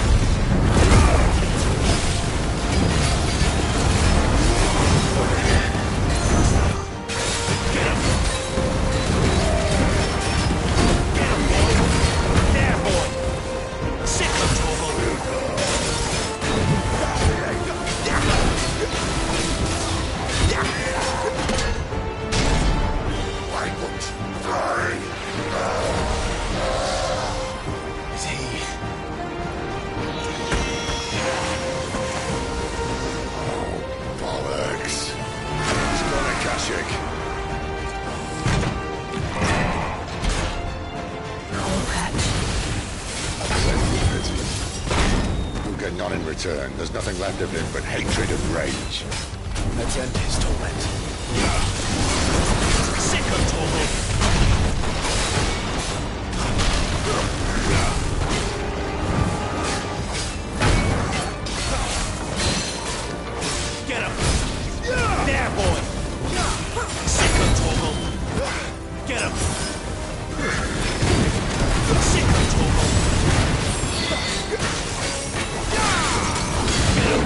Get him! Get him, boy! There, boy! Sick of trouble! I won't die. Is he? Bollocks. He's gone, Akashic. Pity. You'll get none in return. There's nothing left of him but hatred and rage. Let's end his torment. Sick of trouble! Get him! There, boy! Sick of trouble! Get him! Sick of trouble! Get him!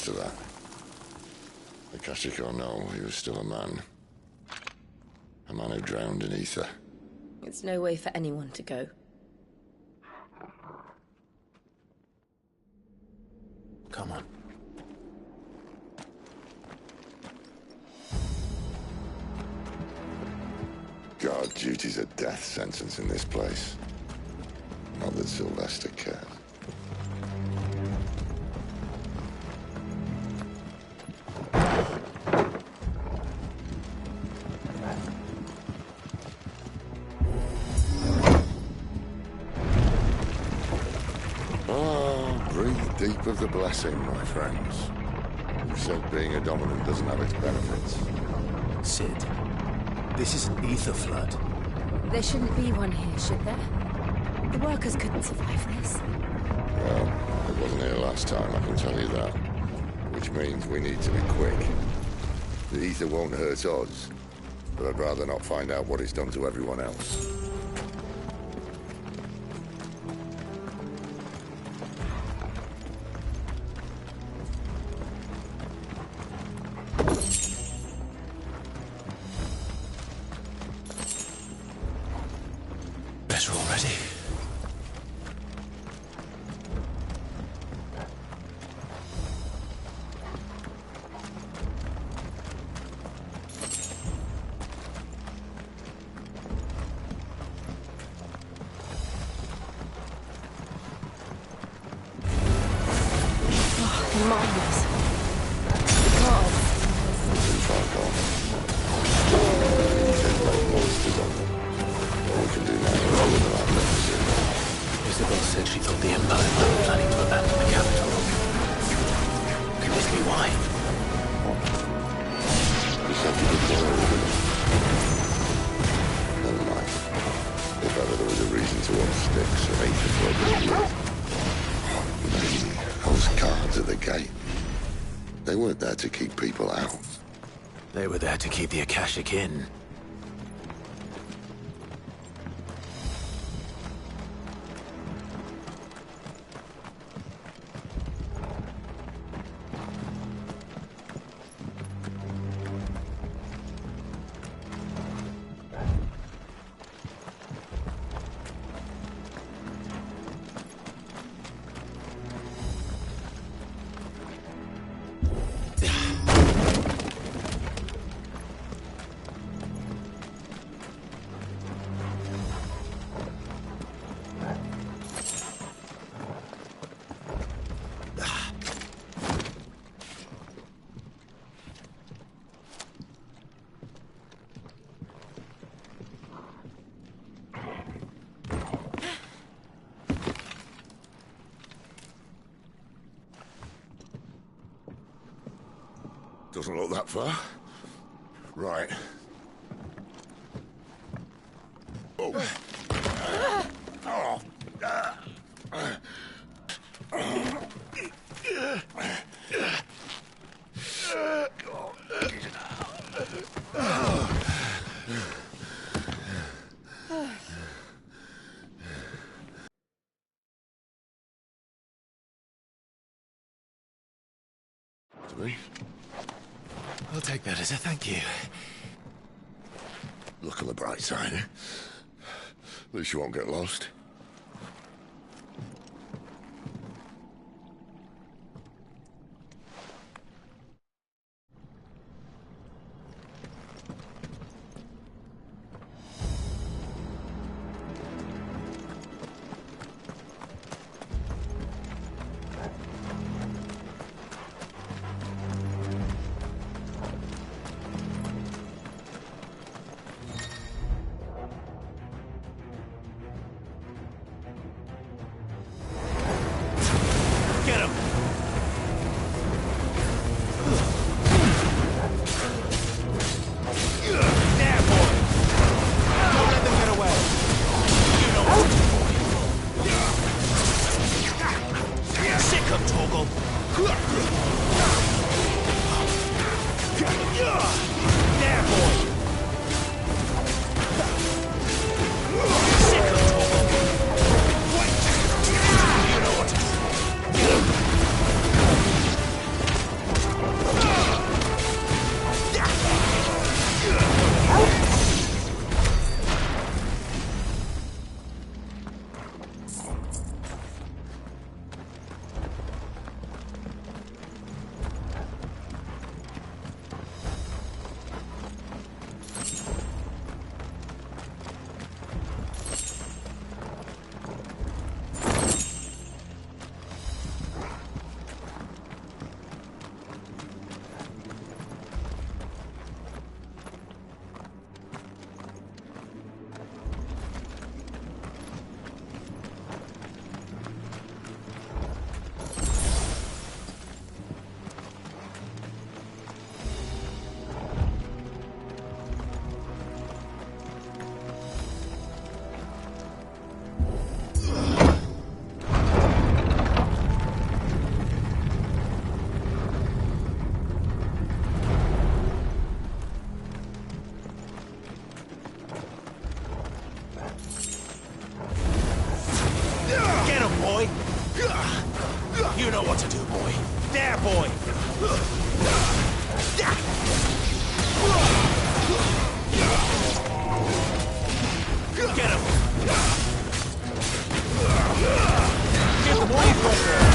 rest of that. Akashic or no, he was still a man. A man who drowned in ether. It's no way for anyone to go. Come on. Guard duty's a death sentence in this place. Not that Sylvester cared. Breathe deep of the blessing, my friends. You said being a dominant doesn't have its benefits. Sid, this is an ether flood. There shouldn't be one here, should there? The workers couldn't survive this. Well, it wasn't here last time, I can tell you that. Which means we need to be quick. The ether won't hurt us, but I'd rather not find out what it's done to everyone else. Better already. Isabel said she thought the Empire might be planning to abandon the capital. Could this be why? Never mind. If ever there was a reason to unstick some ether flood, those guards at the gate, they weren't there to keep people out. They were there to keep the Akashic in. Doesn't look that far. Right. Oh. To me? I'll take that as a thank you. Look on the bright side, eh? At least you won't get lost. boy. You know what to do, boy. There, boy. Get him. Get the boy from there.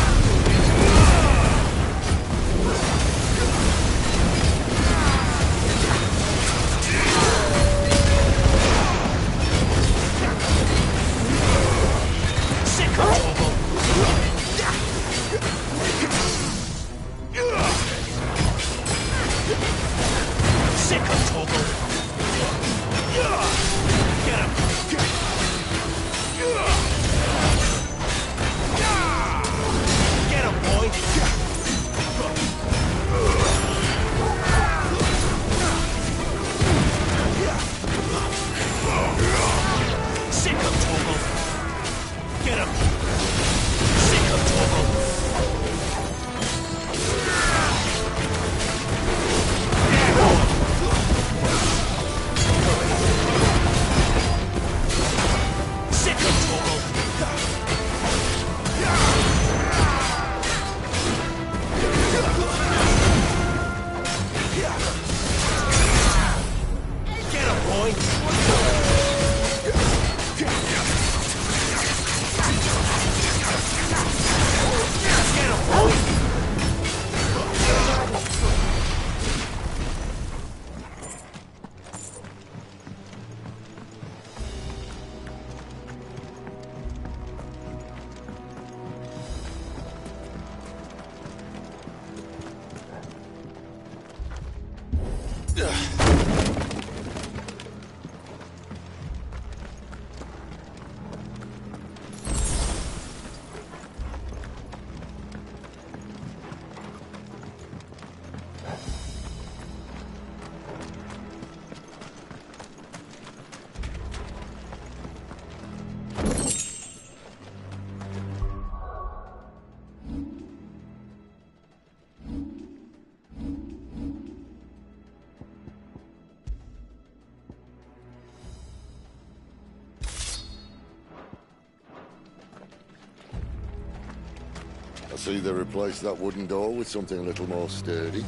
I see they replaced that wooden door with something a little more sturdy.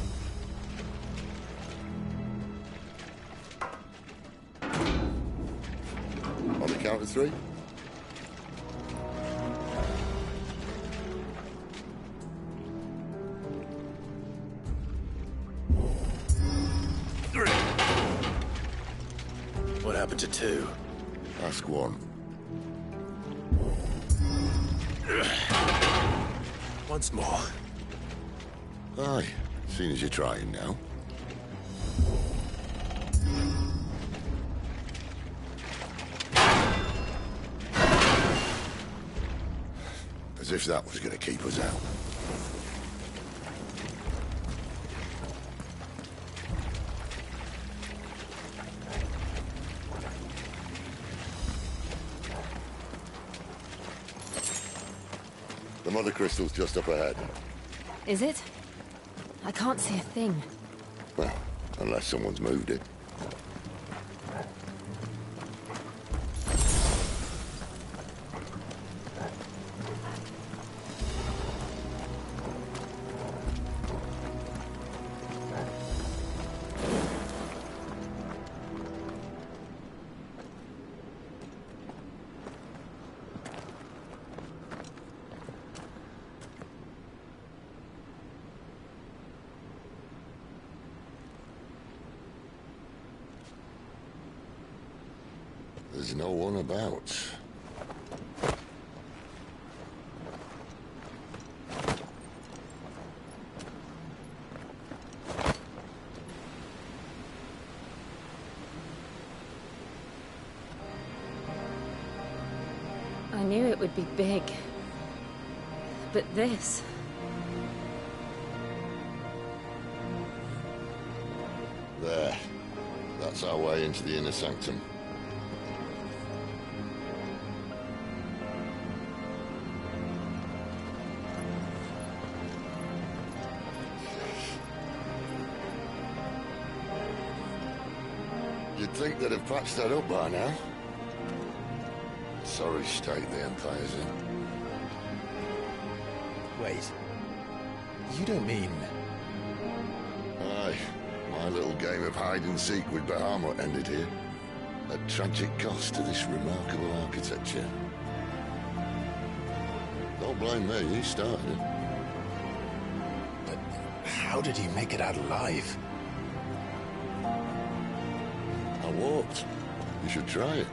On the count of 3. What happened to 2? Ask 1. Once more. Aye, seeing as you're trying now. As if that was going to keep us out. The mother crystal's just up ahead. Is it? I can't see a thing. Well, unless someone's moved it. There's no one about. I knew it would be big. But this... There. That's our way into the inner sanctum. You'd think they'd have patched that up by now. Sorry state the Empire's in. Wait. You don't mean... Aye. My little game of hide-and-seek with Bahamut ended here. At tragic cost to this remarkable architecture. Don't blame me, he started it. But how did he make it out alive? I walked. You should try it.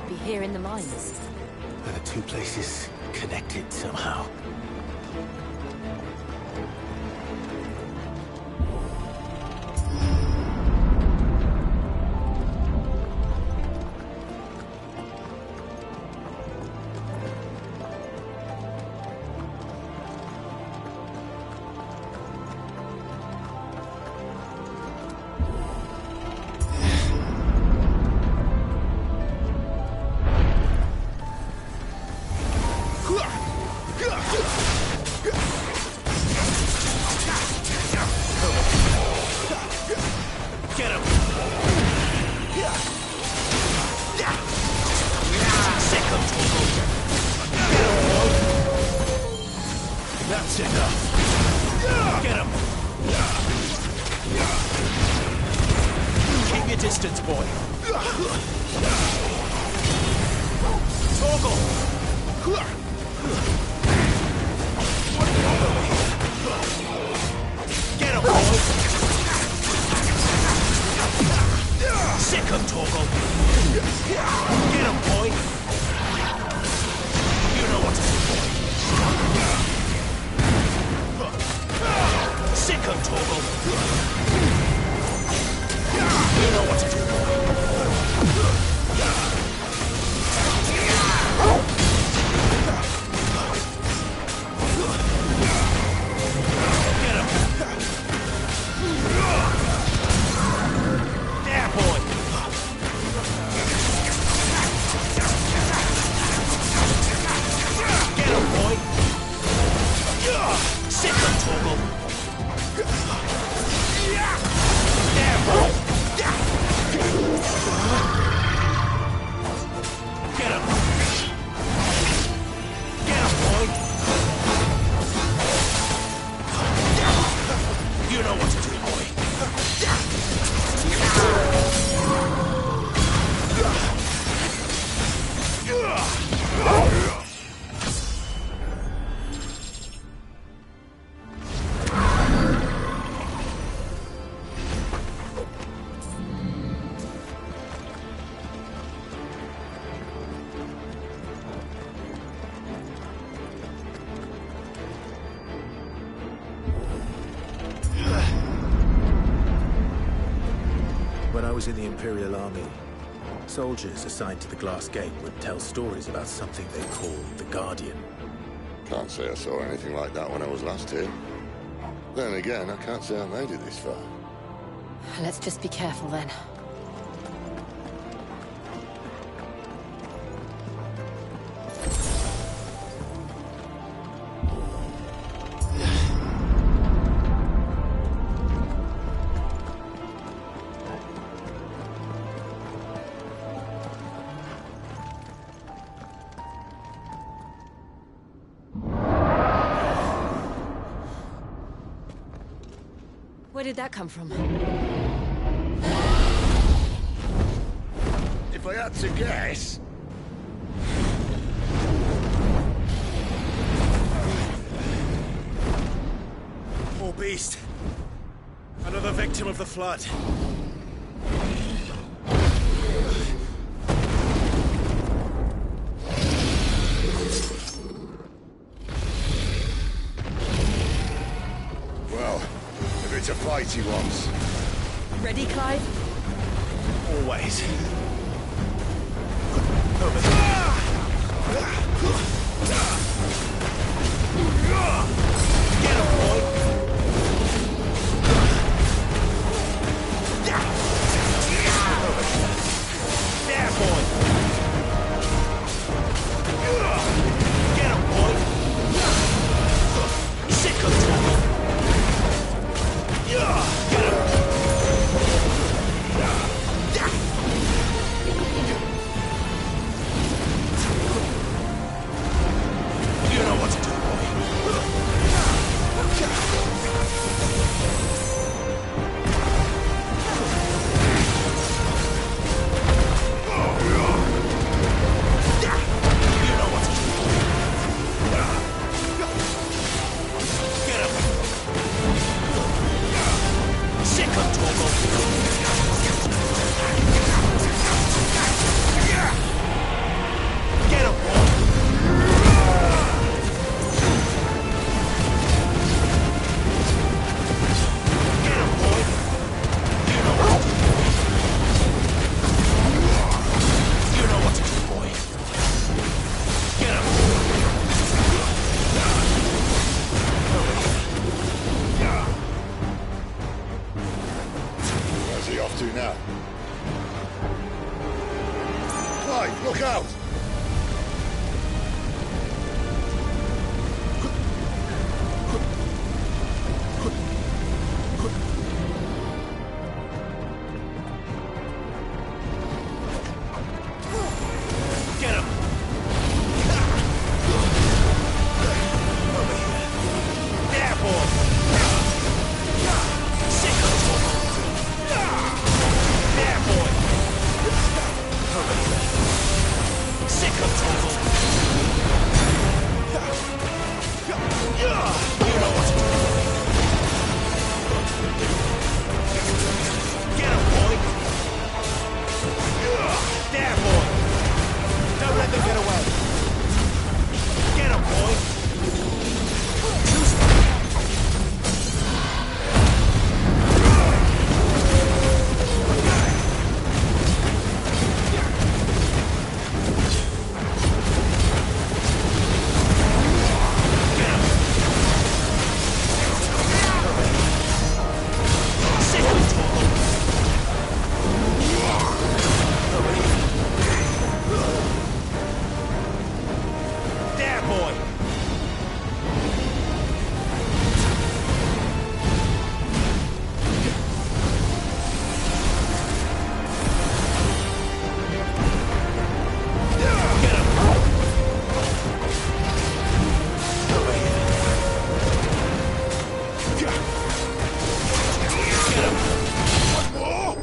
Be here in the mines. Are the two places connected somehow? When I was in the Imperial Army, soldiers assigned to the Glass Gate would tell stories about something they called the Guardian. Can't say I saw anything like that when I was last here. Then again, I can't say I made it this far. Let's just be careful then. Where did that come from? If I had to guess... Poor beast. Another victim of the flood. Ready to fight, he wants. Ready, Clive? Always. Get him, boy! There, boy! Get him, boy! Sick of trouble! Get him! You know what to do, boy. You know what to do. Get him. Sick of trouble. Get him, boy. Where's he off to now? Clive, look out! Get him! Over here. There, boy! Sick of trouble! There, boy! Over here. Sick of trouble! You know what to do. Get him, boy! There, boy! Don't let them get away. Get him, boy. Sick of trouble. Over here. There, boy! Get him! Over here. Get him! One more!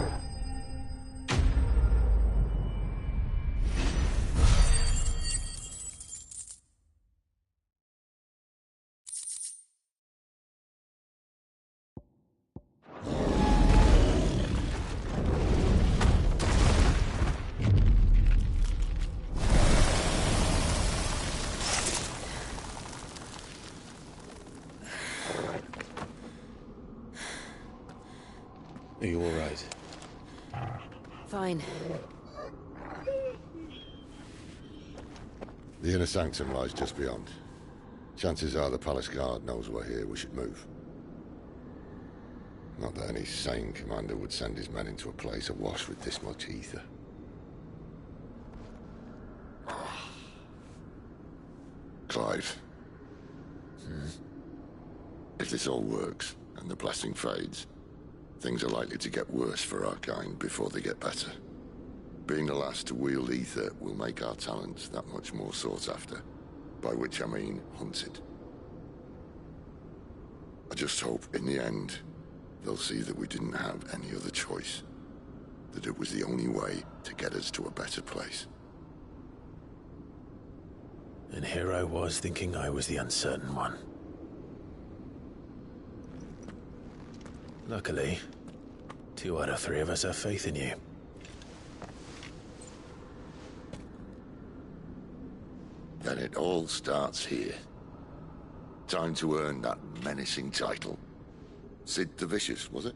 Are you all right? Fine. The inner sanctum lies just beyond. Chances are the palace guard knows we're here. We should move. Not that any sane commander would send his men into a place awash with this much ether. Clive. If this all works, and the blessing fades, things are likely to get worse for our kind before they get better. Being the last to wield ether will make our talents that much more sought after. By which I mean hunted. I just hope, in the end, they'll see that we didn't have any other choice. That it was the only way to get us to a better place. And here I was thinking I was the uncertain one. Luckily, 2 out of 3 of us have faith in you. Then it all starts here. Time to earn that menacing title. Sid the Vicious, was it?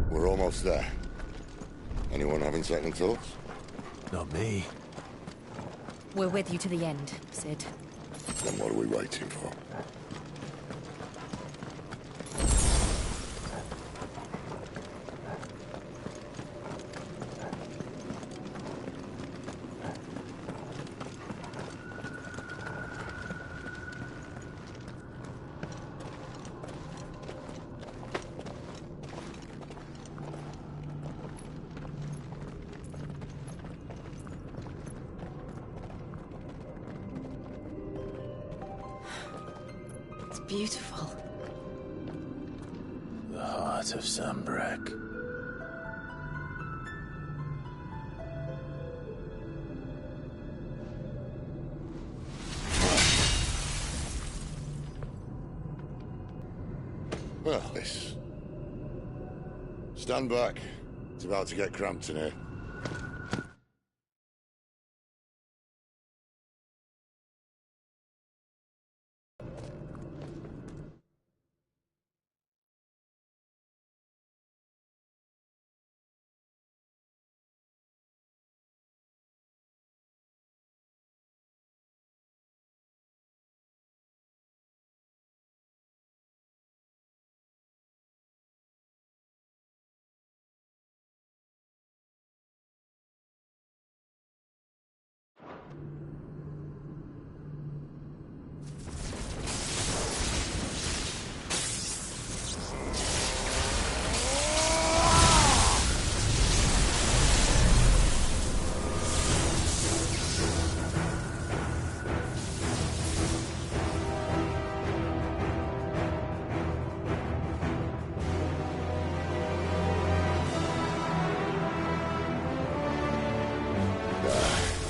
We're almost there. Anyone having second thoughts? Not me. We're with you to the end, Sid. Then what are we waiting for? Beautiful. The heart of Sunbreak. Well, this. Stand back. It's about to get cramped in here.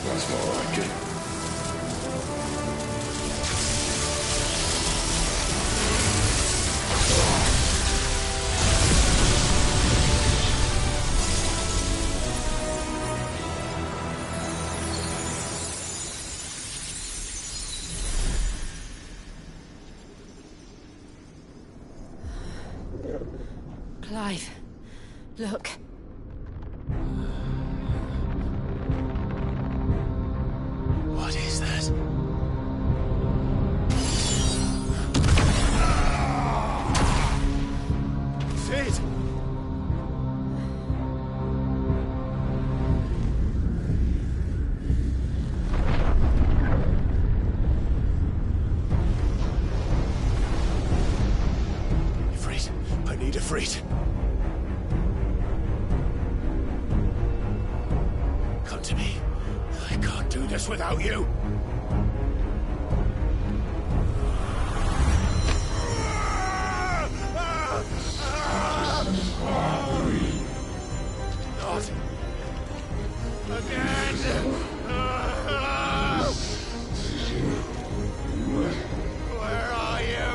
That's more like it. Clive, look. What is that? Sid! Ifrit, I need Ifrit. Come to me. I can't do this without you. Not again. Where are you?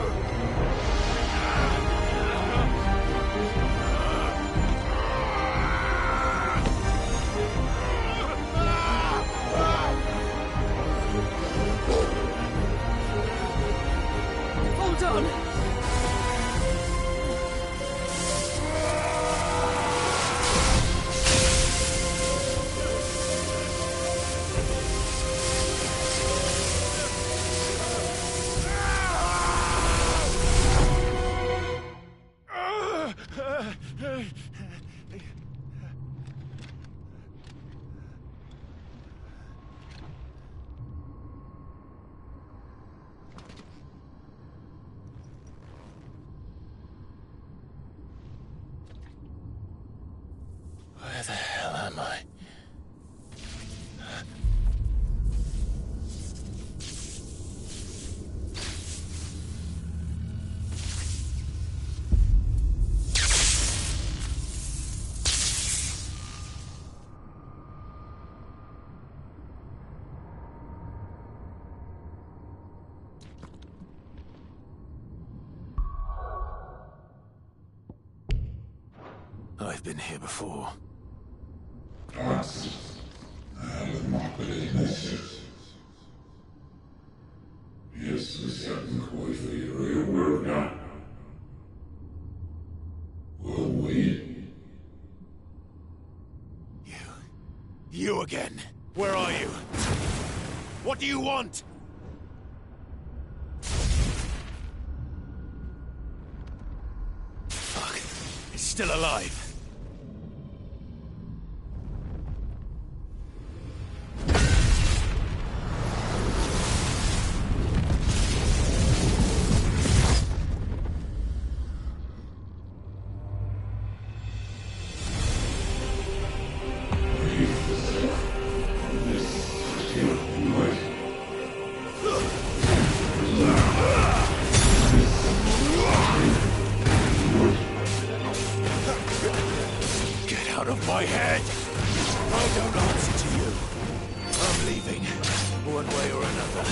am I? I've been here before. You again. Where are you? What do you want? Fuck. It's still alive. Out of my head! I don't answer to you. I'm leaving, one way or another.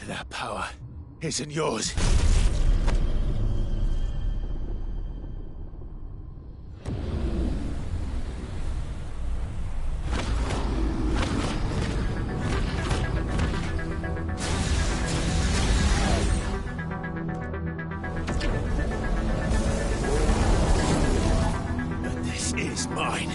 That power isn't yours. But this is mine.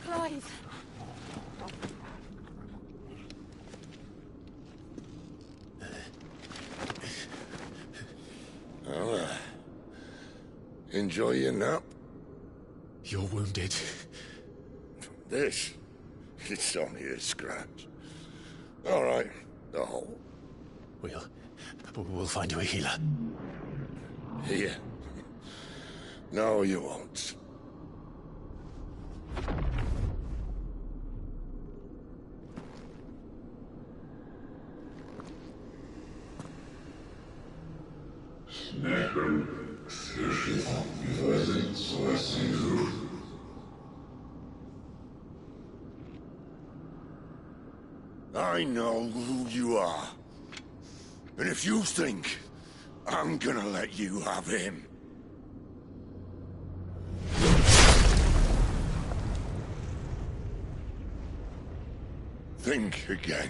Clive. Well, enjoy your nap. You're wounded. This? It's only a scratch. All right, the hole. We'll find you a healer. Here. No, you won't. I know who you are. And if you think I'm gonna let you have him... think again.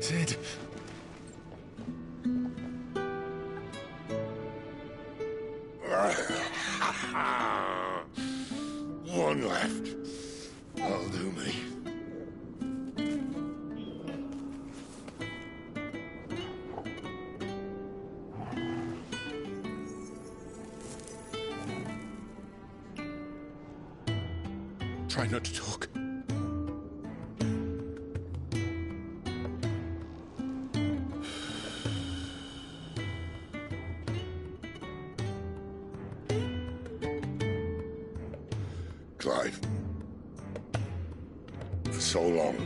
Sid. One left. That'll do me. Try not to talk. Clive. For so long,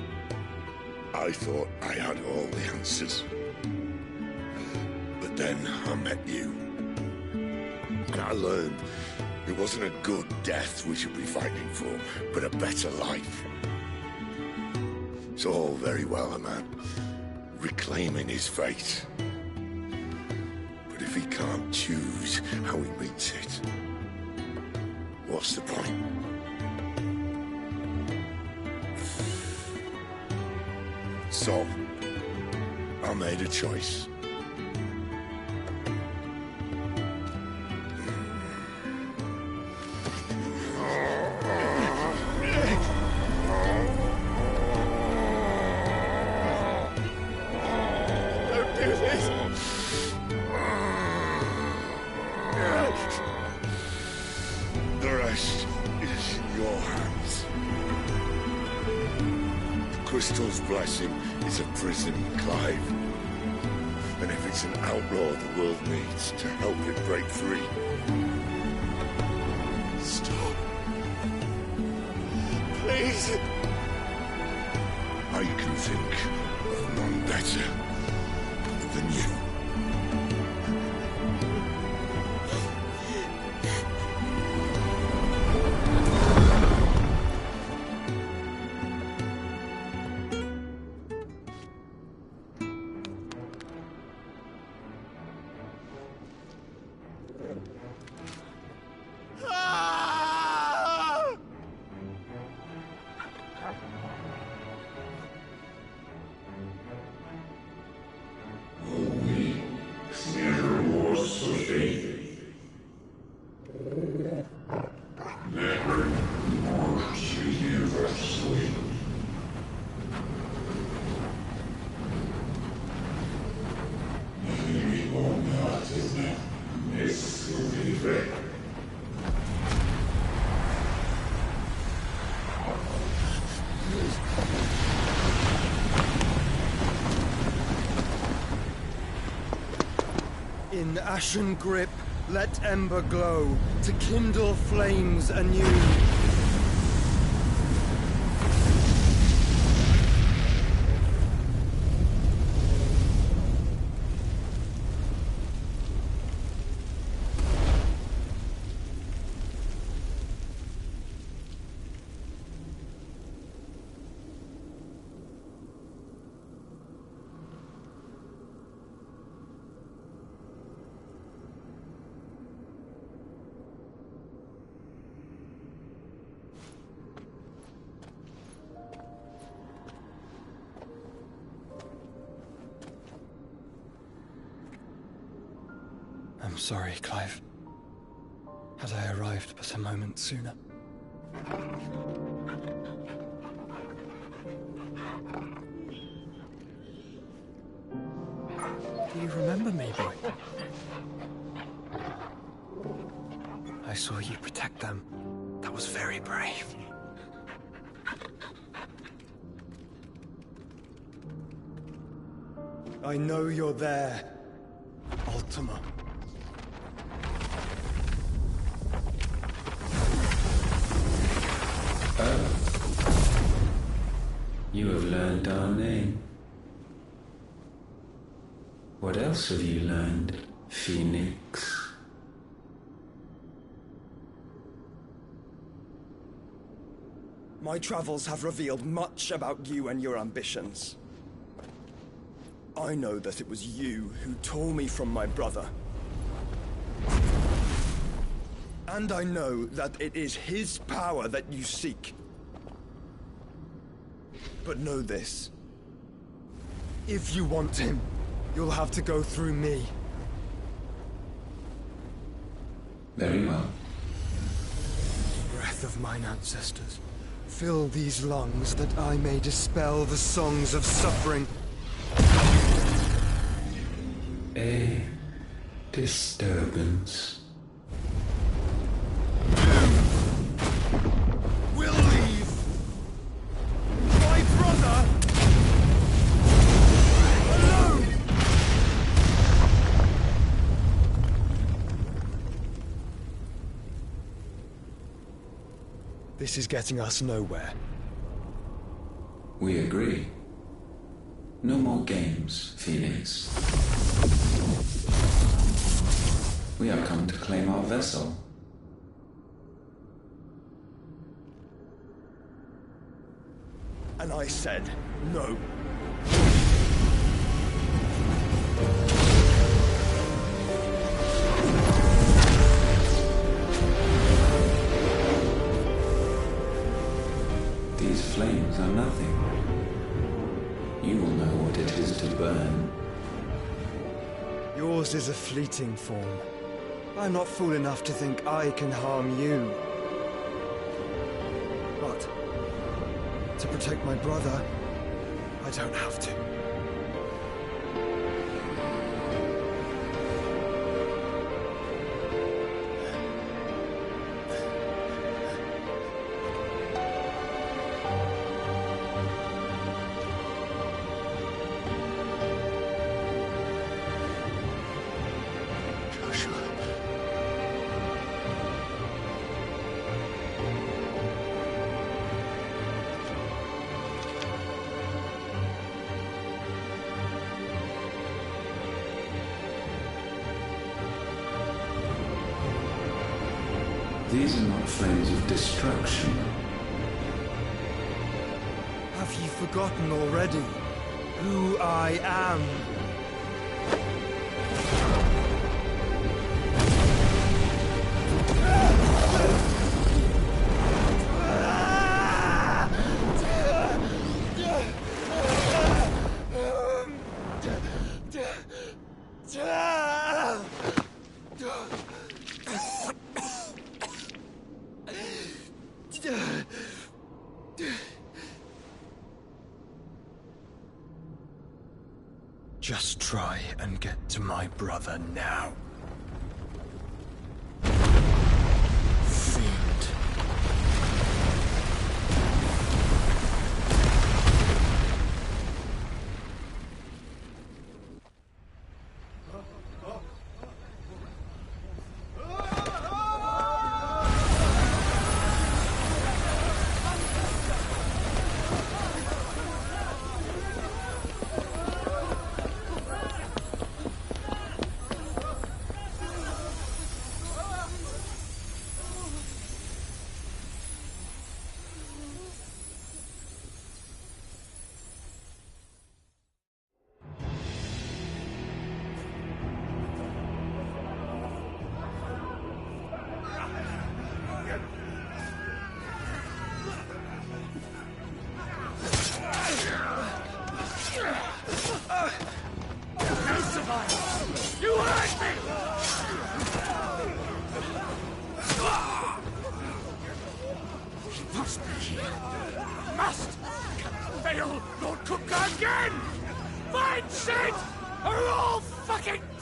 I thought I had all the answers. But then I met you. And I learned it wasn't a good death we should be fighting for, but a better life. It's all very well, a man reclaiming his fate. But if he can't choose how he meets it, what's the point? So, I made a choice. Don't do this! The rest is in your hands. The Crystal's blessing is a prison, Clive. And if it's an outlaw the world needs to help it break free... Stop. Please. I can think of none better than you. Ah! In ashen grip, let ember glow, to kindle flames anew. I'm sorry, Clive. Had I arrived but a moment sooner. Do you remember me, boy? I saw you protect them. That was very brave. I know you're there, Ultima. You have learned our name. What else have you learned, Phoenix? My travels have revealed much about you and your ambitions. I know that it was you who tore me from my brother. And I know that it is his power that you seek. But know this. If you want him, you'll have to go through me. Very well. Breath of mine ancestors, fill these lungs that I may dispel the songs of suffering. A disturbance. We'll leave. My brother alone. This is getting us nowhere. We agree. No more games, Phoenix. We have come to claim our vessel. And I said no. These flames are nothing. You will know what it is to burn. Yours is a fleeting form. I'm not fool enough to think I can harm you. But to protect my brother, I don't have to. These are not flames of destruction. Have you forgotten already who I am? Just try and get to my brother now. Fiend.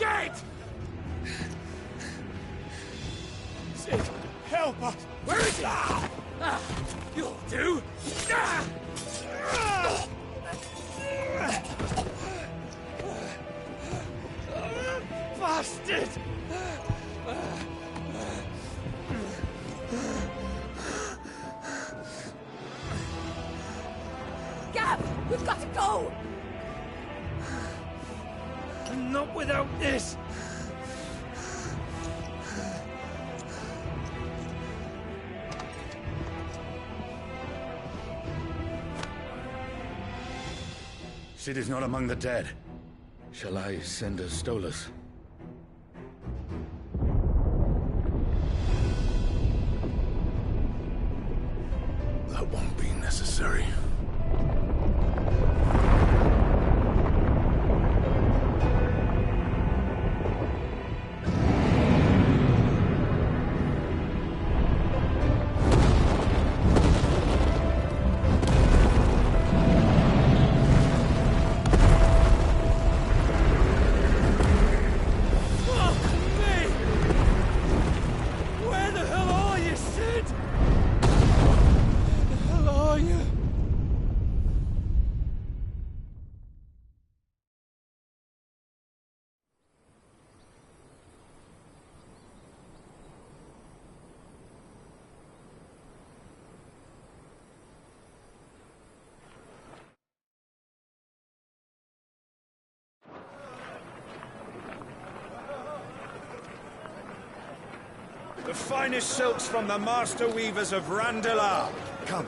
dead! Sid, help us! Where is he? You'll do! Bastard! Gab, we've got to go! Not without this! Sid is not among the dead. Shall I send a Stolas? That won't be necessary. The finest silks from the master weavers of Randalar. Come.